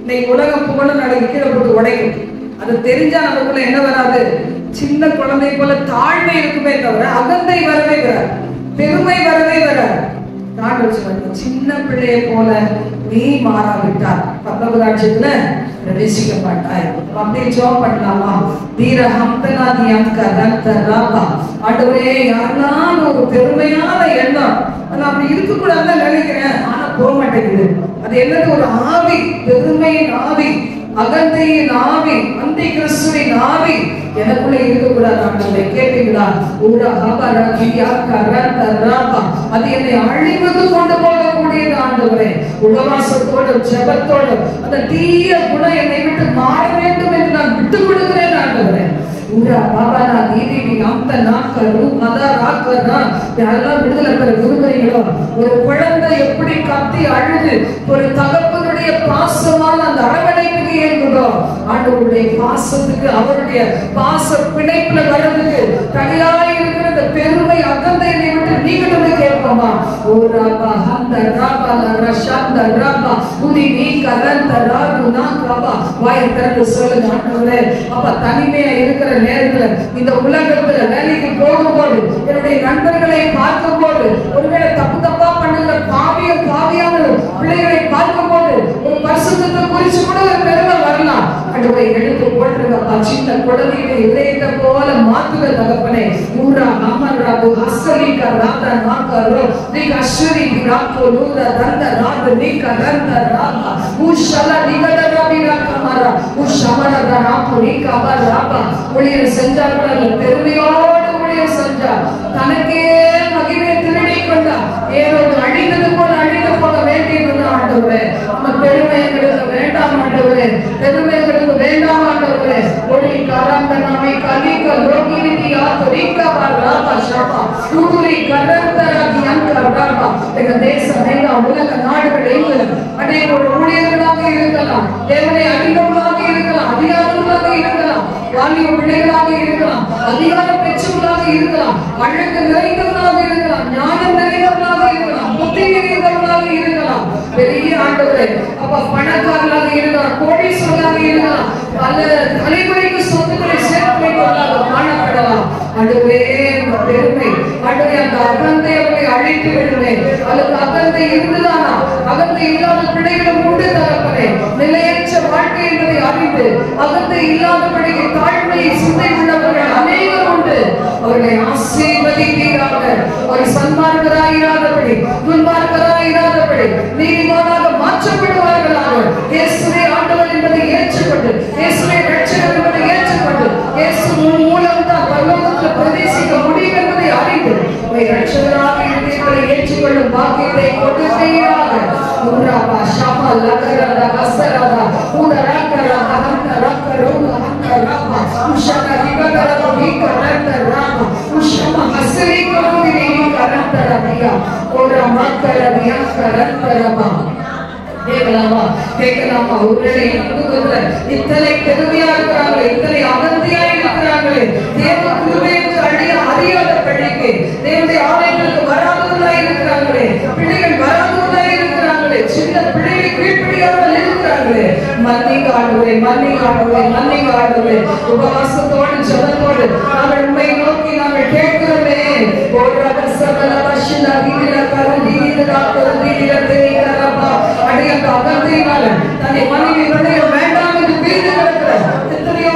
இன்னைக்கு உலகம் புகழும் நாளைக்கு கீழே போட்டு உடைக்கும். அது தெரிஞ்சா நமக்குள்ள என்ன வராது? சின்ன குழந்தை போல தாழ்மை இருக்குமே தவிர அகந்தை வரவே வராது, பெருமை வரவே வராது. சின்ன பிள்ளையை போல நீ மாறாவிட்டார் 10வது ராஜ்யத்துல பிரவேசிக்க மாட்டாய். அப்படியே ஜெபம் பண்ணலாமா? தீர ஹம்தனாதி அம்கரந்தராபா. ஆண்டவரே, யாரெல்லாம் ஒரு பெருமையான எண்ணம் நான் அப்படி இருக்க கூடாதுன்னு நினைக்கிறேன், ஆனா போக மாட்டேங்குது. அது என்னது? ஒரு ஆவி, பெருமையின் ஆவி, அகந்தையின் ஆவி, அந்தி கிறிஸ்துவின் ஆவி எனக்குள்ள இருக்கக்கூடாது. ஆண்டவரே கேட்டீங்களா? அது என்னை அழிவுக்கு கொண்டு போகக்கூடியது. ஆண்டவரே, உபவாசத்தோடு ஜெபத்தோடு அந்த தீய குணம் என்னை விட்டு மாற வேண்டும் என்று நான் விட்டுக் கொடுக்கிறேன். ஆண்டவரே ஒரு குழந்தை எப்படி கத்தி அழுது ஒரு தகப்பனுடைய பாசமான அந்த அரவணைப்புக்கு ஏங்குதோ, ஆண்டவருடைய பாசத்துக்கு அவருடைய பாச பிணைப்புல வர்றதுக்கு தனியாய் இருக்கிற இந்த பெருமை அகந்தை விட்டு நீங்களும் கேட்போமா? ஓ ராபா ஹந்த ராபா ரஷந்த ராபா உதி நீ கரந்த ராபு நான் ராபா. வாயை திறந்து சொல்லுங்க, ஆண்டவரே. அப்ப தனிமையா இருக்கிற நேரத்துல இந்த உலகத்துல வேலைக்கு போகும்போது என்னுடைய நண்பர்களை பார்க்கும் போது ஒருவேளை தப்பா பண்ணுகிற பாவியான பிள்ளைகளை பார்க்கும் போது ஒரு பரிசுத்தத்தை குறிச்சு கூட ஒரு பெருமை வரலாம். ஆண்டவரை எடுத்து போட்டுருங்கப்பா. சின்ன குழந்தைகளை இதயத்தை போல மாத்துக தகப்பனே. ஊரா அமராபு ஹஸ்ஸலிகா ராதா நாகரோ நீக அஸ்வரி ராகோ நூரா தந்த ராத நீக ரந்த ராபா உஷலா நிகதரா பிராகமரா உஷமரா ராபு நீக ராபா. ஊழியர் செஞ்சார்கள், பெருமையோடு ஊழியர் செஞ்சார், தனக்கே மகிமை திருடி கொண்டார். ஏரோது அழிந்தது போல அழிந்து போக வேண்டியது. ஆண்டவரே, நம்ம பெருமை எங்களுக்கு வேண்டாம். ஆண்டவரே, பெருமை எங்களுக்கு வேண்டாம். ஆண்டவரே, Suri Karanta Nami Kalika Lokinidya Turika Varapa Shapa Turi Karantara Bianca Rapa Dekadesa Nega Ulaka Nadu Ade Udiyalaga Irukkalam Devane Adingamulaga Irukkalam Adhiyarulaga Irukkalam Valiyu Pidailaga Irukkalam Adhiyara Pechuvulaga Irukkalam Azhukku Niraindavulaga Irukkalam ஞானம் நிறைந்தவர்களாக இருக்கலாம் புத்தி நிறைந்தவர்களாக இருக்கலாம் பெரிய ஆண்டவரே அப்ப பணக்காரர்களாக இருக்கலாம் கோடீஸ்வரர்களாக இருக்கலாம் பல தலைமுறைக்கு சொத்துக்களை சேர்த்து வைத்தவர்களாக காணப்படலாம் அதுவே பெருமை அதுவே அந்த அகந்தை அவர்களை அழைத்து விடுவேன் அல்லது அகந்தை இருந்துதானா அகந்தை இல்லாத பிள்ளைகளும் உண்டு தரப்பதே நிலையற்ற வாழ்க்கை என்பதை அறிந்து அகந்தை இல்லாதபடிக்கு தாழ்மையை சிந்தை உள்ளவர்கள் அநேகர் உண்டு அவர்களை ஆசீர்வதிப்பீராக ஒரு சன்மார்க்கராயிராதபடி துன்மார்க்கராயிராதபடி நீதிமானாக மாற்றப்படுவார்களாக இயேசுவே ஆண்டவர் என்பதை ஏற்றுக்கொண்டு இயேசுவே ரட்சகர் என்பதை ஏற்றுக்கொண்டு இயேசு மூலம் தான் பரலோகத்தில் பிரவேசிக்க முடியும் என்பதை அறிந்து ரட்சகராக இருந்தீர்களை ஏற்றுக்கொள்ளும் பாக்கியத்தை கொடுப்பீராக உன்ராபா ஷாபா லகரதா கசரதா உனராக்கரா அகந்தராக்கரோங்க அகந்தராபா உஷக விகதரா விகரந்தராபா உஷம ஹசரிகரோதி விகரந்தரபியா ஓரா மக்கரபியா கரந்தரபா கேட்கலாமா ஒருவேளை இத்தனை பெருமையா இருக்கிறாங்களே இத்தனை அகந்தியா இருக்கிறாங்களே தேவ கிருபை என்று அறியாத பிள்ளைக்கு தேவனுடைய ஆலயங்களுக்கு வராதவர்களாய் இருக்கிறாங்களே பிள்ளைகள் வராதவர்களாய் இருக்கிறாங்களே சின்ன பிள்ளைகள் கீழ்ப்படியாமல் இருக்கிறாங்களே மன்னிக்காடுவே உபவாசத்தோடு ஜபத்தோடு நாங்கள் உண்மை நோக்கி நாங்கள் கேட்கிறோமே தன்னை மனைவி வேண்டாம் என்று பிரிந்து கிடக்கிற எத்தனையோ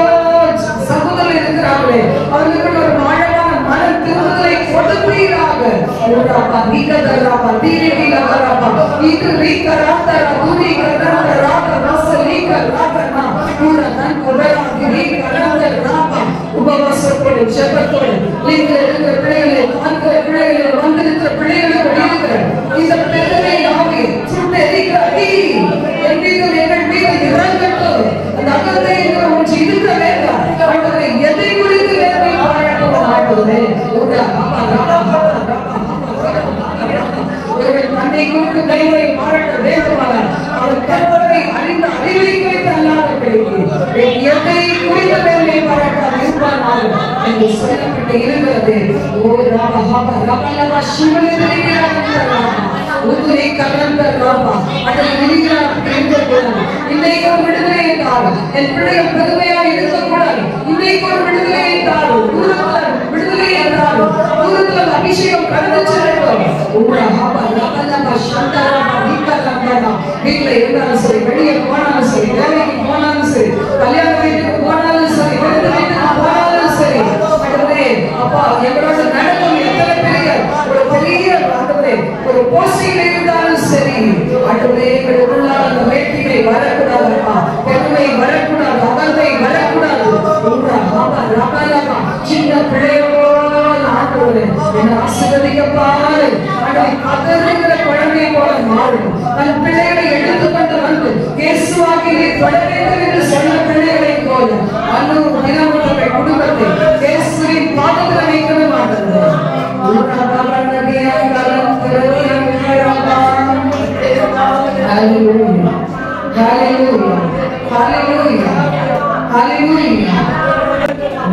சகோதரர்கள் இருக்கிறார்களே அவர்களுக்கு ஒரு ஆழமான மன திரும்புதலை கொடுப்பீராக உபவாசத்தோடு ஜெபத்தோடு நீங்கள் இருக்கிற பிள்ளைகளை பார்க்கிற பிள்ளைகளை வந்திருக்கிற பிள்ளைகளுக்கு இருக்கிற இந்த பெருமை ஆவி சுட்டு எரிக்கிற அடி என்றும் எங்கள் மீது இறங்கட்டும். அந்த அகத்தை என்கிற ஒன்று இருக்க வேண்டாம். ஆண்டவரே எதை குறித்து வேதனை பாராட்டவும் ஆண்டவரே தன்னை குறித்து கைகளை பாராட்ட வேண்டுமானால் அவர் கற்பனை அறிந்த அறிவை குறித்து அல்லாதபடிக்கு எதை குறித்த வேதனை பாராட்டால் இருப்பானால் என்று சொல்லப்பட்டு இருக்கிறது. ஓ ராபா ராபா சிவனின் உதுரை கலந்த ராபா அதை விரிகிறார் இருக்கக்கூடாது. இன்னைக்கு ஒரு விடுதலை என்றால் என் பிள்ளைகள் பெருமையாக இருக்கக்கூடாது. இன்னைக்கு ஒரு விடுதலை என்றால் தூரத்தில் விடுதலை என்றால் தூரத்தில் அபிஷேகம் கடந்து செல்லட்டும். வீட்டில் இருந்தாலும் சரி, வெளியே போனாலும் சரி, வேலைக்கு போனாலும் சரி, கல்யாண வீட்டுக்கு போனாலும் சரி, விருது வீட்டுக்கு போனாலும் சரி, அப்பா எங்களோட நடக்கும் எத்தனை பேர் ஒரு பெரிய ஒரு போஸ்டிங் இருந்தாலும் சரி, அடுத்தே எங்களுக்குள்ளால் அந்த வேட்டிமை வரக்கூடாதுப்பா, பெருமை வரக்கூடாது, அகந்தை வரக்கூடாது. சின்ன பிள்ளையோட ஆண்டவரே என்னை ஆசீர்வதிக்கப்பாரு. கதறுகிற குழந்தை போல மாறும். தன் பிள்ளைகளை எடுத்துக்கொண்டு வந்து இயேசுவாக்கி தொட வேண்டும் என்று சொன்ன பிள்ளைகளை போல அன்னும் தினமுறை குடும்பத்தை இயேசுவின் பாதத்தில் வைக்கவே மாட்டது.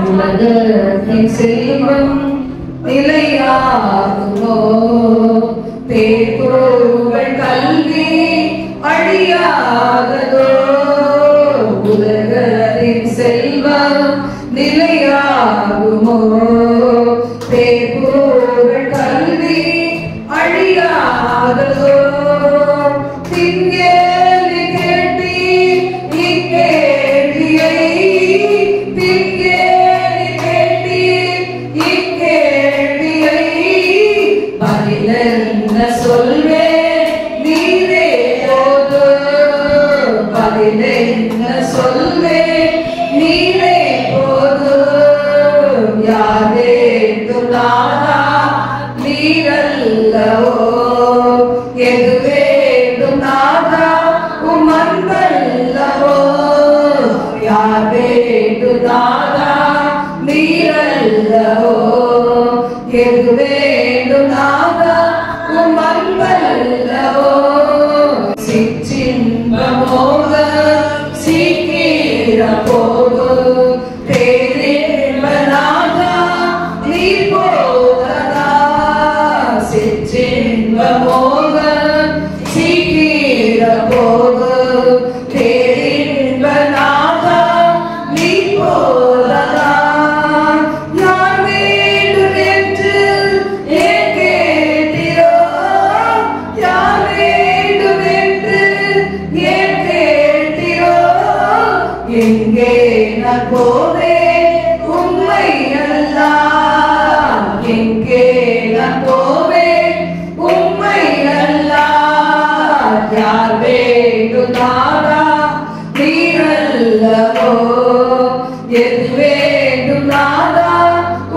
உலகத்தின் செல்வம் நிலையாகுமோ, பேர்புகழ் கல்வி அழியாததோ. உலகத்தின் செல்வம் நிலையாகுமோ, பேர்புகழ் கல்வி அழியாததோ. திங்கேலி கேட்டி இக்கேள்வியை, திங்கேலி கேட்டி இக்கேள்வியை, பதிலென்ன சொல்வேன் நீரே போது, பதிலென்ன சொல்வேன் நீரே போது. யார் வேண்டும் நானா நீரல்லவோ, எது வேண்டும் நானா உம் அன்பல்லவோ. யார் வேண்டும் நானா எது வேண்டும் நாதா உம் அன்பல்லவோ சிற்றின்பமோக சீக்கிரம் போகும் பேரின்ப நாதா நீ போதா சிற்றின்பமோக சீக்கிரம் போகும் பேரின்ப நாதா நீ போதா எங்கே நான் போவேன் உம்மை அல்லால் எங்கே நான் போவேன் உம்மை அல்லால் யார் வேண்டும் நாதா நீர் அல்லவோ எது வேண்டும் நாதா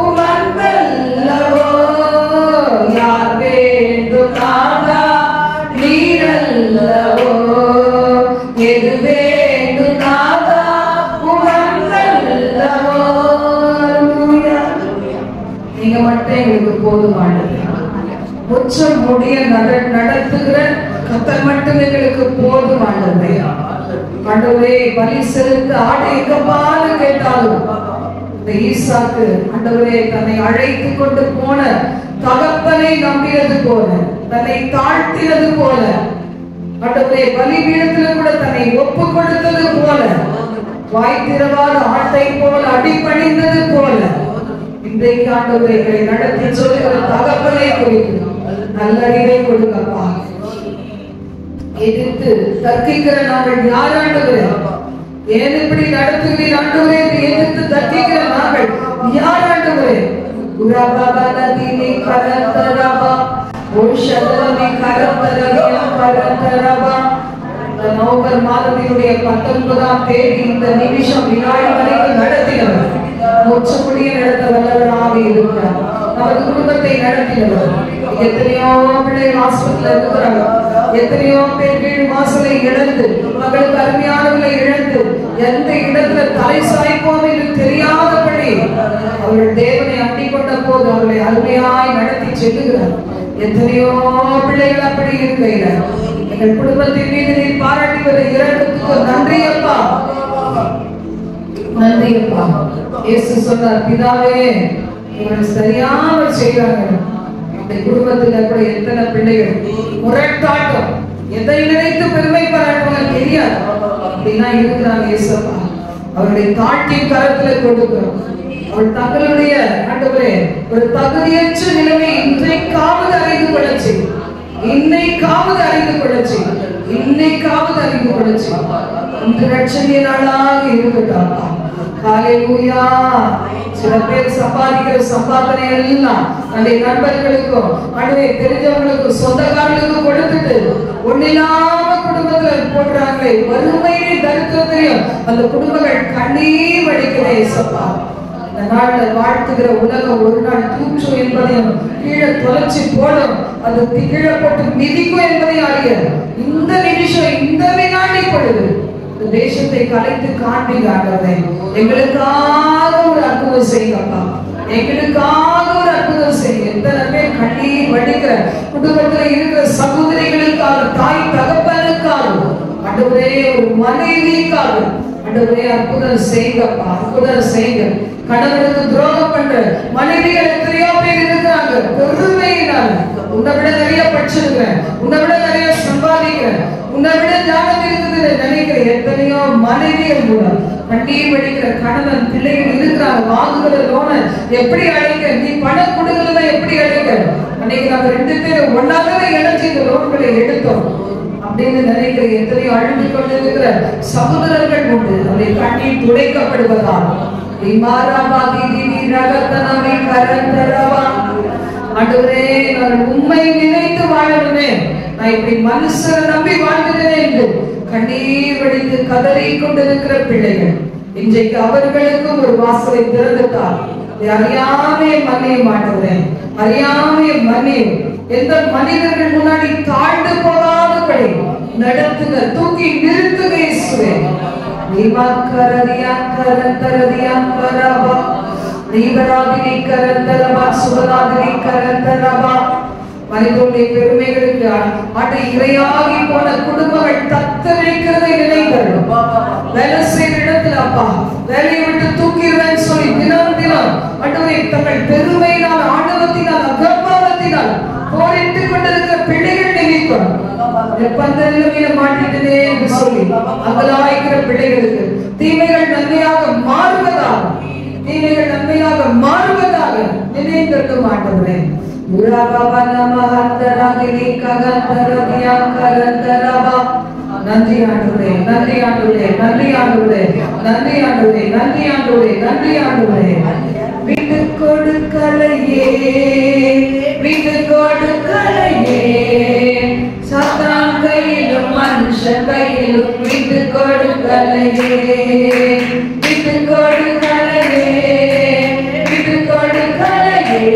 உம் அன்பல்லவோ யார் வேண்டும் நாதா நீர் அல்லவோ எது வேண்டும் நாதா நீங்க மட்டும் எங்களுக்கு போதுமானது. உச்சம் முடிய நடத்துகிற கர்த்தர் மட்டும் எங்களுக்கு போதுமானது. ஆண்டவரே பலி செலுத்த ஆடு எங்கப்பான்னு கேட்டாலும் இந்த ஈசாக்கு ஆண்டவரே தன்னை அழைத்து கொண்டு போன தகப்பனை நம்பியது போல, தன்னை தாழ்த்தினது போல, ஆண்டவரே பலிபீடத்தில் கூட தன்னை ஒப்பு கொடுத்தது போல, வாய் திறவாத ஆட்டை போல அடிபணிந்தது போல, இன்றைக்கு ஆண்டவரே எங்களை நடத்தி சொல்லுகிற தகப்பனை குறித்து நல்லறிவை கொடுங்கப்பா. எதிர்த்து தர்க்கிக்கிற நாங்கள் யார் ஆண்டவரே? ஏன் இப்படி நடத்துகிறீர் ஆண்டவரே? எதிர்த்து தர்க்கிக்கிற நாங்கள் யார் ஆண்டவரே? உராபாபாலதீனி கரந்தரபா ஓஷதலமி கரந்தரபியா கரந்தரபா. நவம்பர் மாதத்தினுடைய 19ஆம் தேதி இந்த நிமிஷம் வினாடி வரைக்கும் நடத்தினவர், உச்சமுடிய நடத்த வல்லவராக இருக்கிறார். நமது குடும்பத்தை நடத்தினவர். எத்தனையோ பிள்ளைகள் ஆஸ்பத்திரியில் இருக்கிறாங்க, எத்தனையோ பேர் வீடு வாசலை இழந்து, மகளுக்கு அருமையானவர்களை இழந்து, எந்த இடத்துல தலை சாய்ப்போம் என்று தெரியாதபடி அவர்கள் தேவனை அண்டிக் கொண்ட போது அவர்களை அருமையாய் நடத்தி செல்லுகிறார். எத்தனையோ பிள்ளைகள் அப்படி இருக்கையில எங்கள் குடும்பத்தின் மீது நீர் பாராட்டி வர இரண்டுக்கு நன்றி அப்பா, நன்றி அப்பா. இயேசு சொன்னார், பிதாவே இவர்கள் சரியாக செய்கிறாங்க. இந்த குடும்பத்துல கூட எத்தனை பிள்ளைகள் முரட்டாட்டம், எதை நினைத்து பெருமை பாராட்டுவாங்க தெரியாது, அப்படின்னா இருக்கிறாங்க. இயேசுப்பா அவர்களை தாழ்த்தி கரத்துல கொடுக்கிறோம். அவள் தங்களுடைய ஆண்டவரே ஒரு தகுதியற்ற நிலைமை இன்றைக்காவது அறிந்து கொள்ளச்சு, இன்னைக்காவது அறிந்து கொள்ளச்சு, இன்னைக்காவது அறிந்து கொள்ளச்சு. இந்த ரட்சணிய நாளாக இருக்கட்டும். ஹalleluya. சில பேர் சம்பாதிக்கிற சம்பாதனை எல்லாம் அந்த நண்பர்களுக்கும் அடவே தெரிஞ்சவங்களுக்கும் சொந்தக்காரர்களுக்கும் கொடுத்துட்டு ஒன்னில்லாம குடும்பத்துல போடுறாங்களே, வறுமையை தரித்திரத்தையும் அந்த குடும்பங்கள் கண்ணீர் வடிக்கிறே சப்பா. இந்த நாள்ல வாழ்த்துகிற உலகம் ஒரு நாள் தூற்றும் என்பதையும் கீழே தொலைச்சி போடும், அது கீழே போட்டு மிதிக்கும் என்பதையும் அறிய இந்த நிமிஷம் இந்த வினாடி பொழுது இந்த தேசத்தை கலைத்து காண்பீங்க ஆண்டவரே. எங்களுக்காக ஒரு அற்புதம் செய்யுங்கப்பா, எங்களுக்காக ஒரு அற்புதம் செய்யுங்க. எத்தனை பேர் கண்ணீர் வடிக்கிற குடும்பத்தில் இருக்கிற சகோதரிகளுக்காக, தாய் தகப்பனுக்காக, ஆண்டவரே ஒரு மனைவிக்காக ஆண்டவரே அற்புதம் செய்யுங்கப்பா, அற்புதம் செய்யுங்க. கணவனுக்கு துரோகம் பண்ற மனைவிகள் எத்தனையோ பேர் இருக்கிறாங்க. பெருமையினால உன்னை விட நிறைய படிச்சிருக்கிறேன், உன்னை விட நிறைய சம்பாதிக்கிறேன், உன்னை விட ஞானம் இருக்குது நினைக்கிற எத்தனையோ மனைவிகள் கூட கண்ணீர் வடிக்கிற கணவன் பிள்ளைகள் இருக்கிறாங்க. வாங்குகிற லோனை எப்படி அடைக்க, நீ பணம் கொடுக்கலன்னா எப்படி அடைக்க? அன்னைக்கு நாங்க 2 பேரும் ஒன்னாகவே இணைச்சு இந்த லோன்களை எடுத்தோம் அப்படின்னு நினைக்கிற எத்தனையோ அழுது கொண்டிருக்கிற சகோதரர்கள் உண்டு. அதை கண்ணீர் துடைக்கப்படுவதால் ஆண்டவரே நான் உம்மை நினைத்து வாழணுமே, நான் இப்படி மனுஷரை நம்பி வாழ்கிறேன் என்று கண்ணீர் வடித்து கதறி கொண்டிருக்கிற பிள்ளைகள் இன்றைக்கு அவர்களுக்கும் ஒரு வாசலை திறந்துட்டார். அறியாமே மன்னிய மாட்டேன், அறியாமே மன்னியும். எந்த மனிதர்கள் முன்னாடி தாழ்ந்து போகாதபடி நடத்துக, தூக்கி நிறுத்துக இயேசுவே. தீபராதினி கரந்தரபா சுபராதினி கரந்தரபா. மனிதனுடைய பெருமைகளுக்கு ஆட்டை இரையாகி போன குடும்பங்கள் தக்க வைக்கிறதை நினைத்தரும். வேலை செய்கிற இடத்துல அப்பா வேலையை விட்டு தூக்கிடுவேன்னு சொல்லி தினம் தினம் ஆண்டவரே தங்கள் பெருமையினால் ஆணவத்தினால் அகம்பாவத்தினால் போரிட்டு கொண்டிருக்கிற பிள்ளைகள் நினைத்தோம். பந்த நிலைமையில மாட்டிட்டதே என்று சொல்லி அகலாய்க்கிற பிள்ளைகளுக்கு தீமைகள் நன்மையாக மாறுவதாக, தீமைகள் நன்மையாக மாறுவதாக நினைத்திருக்க மாட்டவரே. நன்றி ஆண்டவரே, நன்றி ஆண்டவரே, நன்றி ஆண்டவரே, நன்றி ஆண்டவரே, நன்றி ஆண்டவரே, நன்றி ஆண்டவரே. விட்டு கொடுக்கலையே, விட்டு கொடுக்கலையே, சாத்தான் கையிலும் மனுஷ கையிலும் விட்டு கொடுக்கலையே, விட்டு கொடுக்கலையே, விட்டு கொடுக்கலையே,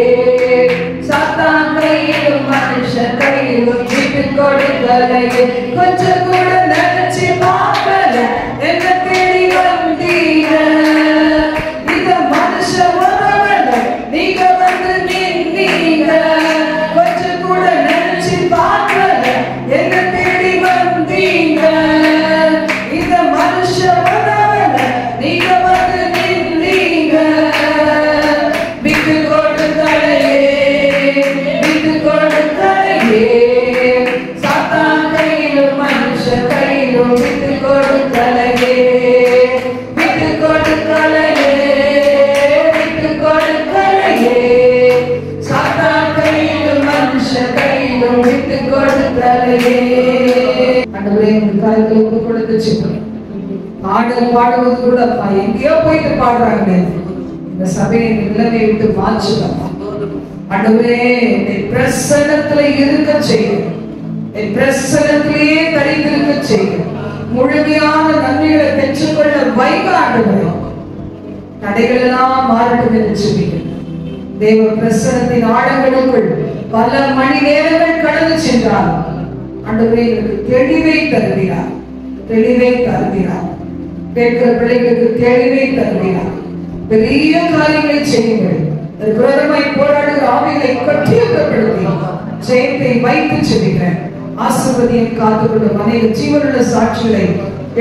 சாத்தான் கையிலும் மனுஷ கையிலும் விட்டு கொடுக்கலையே. கொஞ்சம் கூட நினைச்சு பார்க்கல என்ன தேடி வந்தீங்க, இந்த மனுஷ உறவுல நீங்க வந்து நின்னீங்க. கொஞ்சம் கூட நினைச்சு பார்க்கல என்ன தேடி வந்தீங்க, இந்த மனுஷ உறவுல நீங்க வந்து நின்னீங்க. விட்டு கொடுக்கலையே, விட்டு கொடுக்கலையே, சாத்தான் கையிலும் மனுஷ கையிலும் விட்டு கொடுக்கலையே, விட்டு கொடுக்கலையே, விட்டு கொடுக்கலையே, சாத்தான் கையிலும் மனுஷ கையிலும் விட்டு கொடுக்கலையே. ஆண்டவரே உங்க காலத்துல ஒப்பு கொடுத்துச்சு. பாடல் பாடுவது கூட அப்பா எங்கேயோ போயிட்டு பாடுறாங்க. இந்த சபையை நிலைமை விட்டு மாற்றுதப்பா. ஆண்டவரே என் பிரசன்னத்துல இருக்க செய்யும், என் பிரசன்னத்திலேயே தரித்திருக்க செய்யும். முழுமையான நன்மைகளை பெற்றுக்கொள்ள வைக்க ஆண்டவரே. தடைகள் எல்லாம் மாறட்டும் என்று சொல்லுங்கள். தேவ பிரசன்னத்தின் ஆழங்களுக்குள் பல மணி நேரங்கள் கடந்து சென்றார். ஆண்டவரே எனக்கு தெளிவை தருகிறார், தெளிவை தருகிறார். கேட்கிற பிள்ளைகளுக்கு தெளிவை தருகிறார். பெரிய காரியங்களை செய்யுங்கள். விரோதமாய் போராடுகிற ஆவிகளை கட்டியப்படுத்தி ஜெயத்தை வைத்து செல்கிறேன். ஆசீர்வதியை காத்துக்கொள்ளும் அநேக ஜீவனுள்ள சாட்சிகளை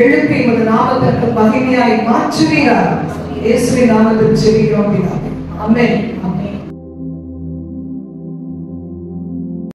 எழுப்பி உமது நாமத்திற்கு மகிமையாய் மாற்றுவீரார். இயேசுவின் நாமத்தில் ஜெபிக்கிறோம். ஆமென்.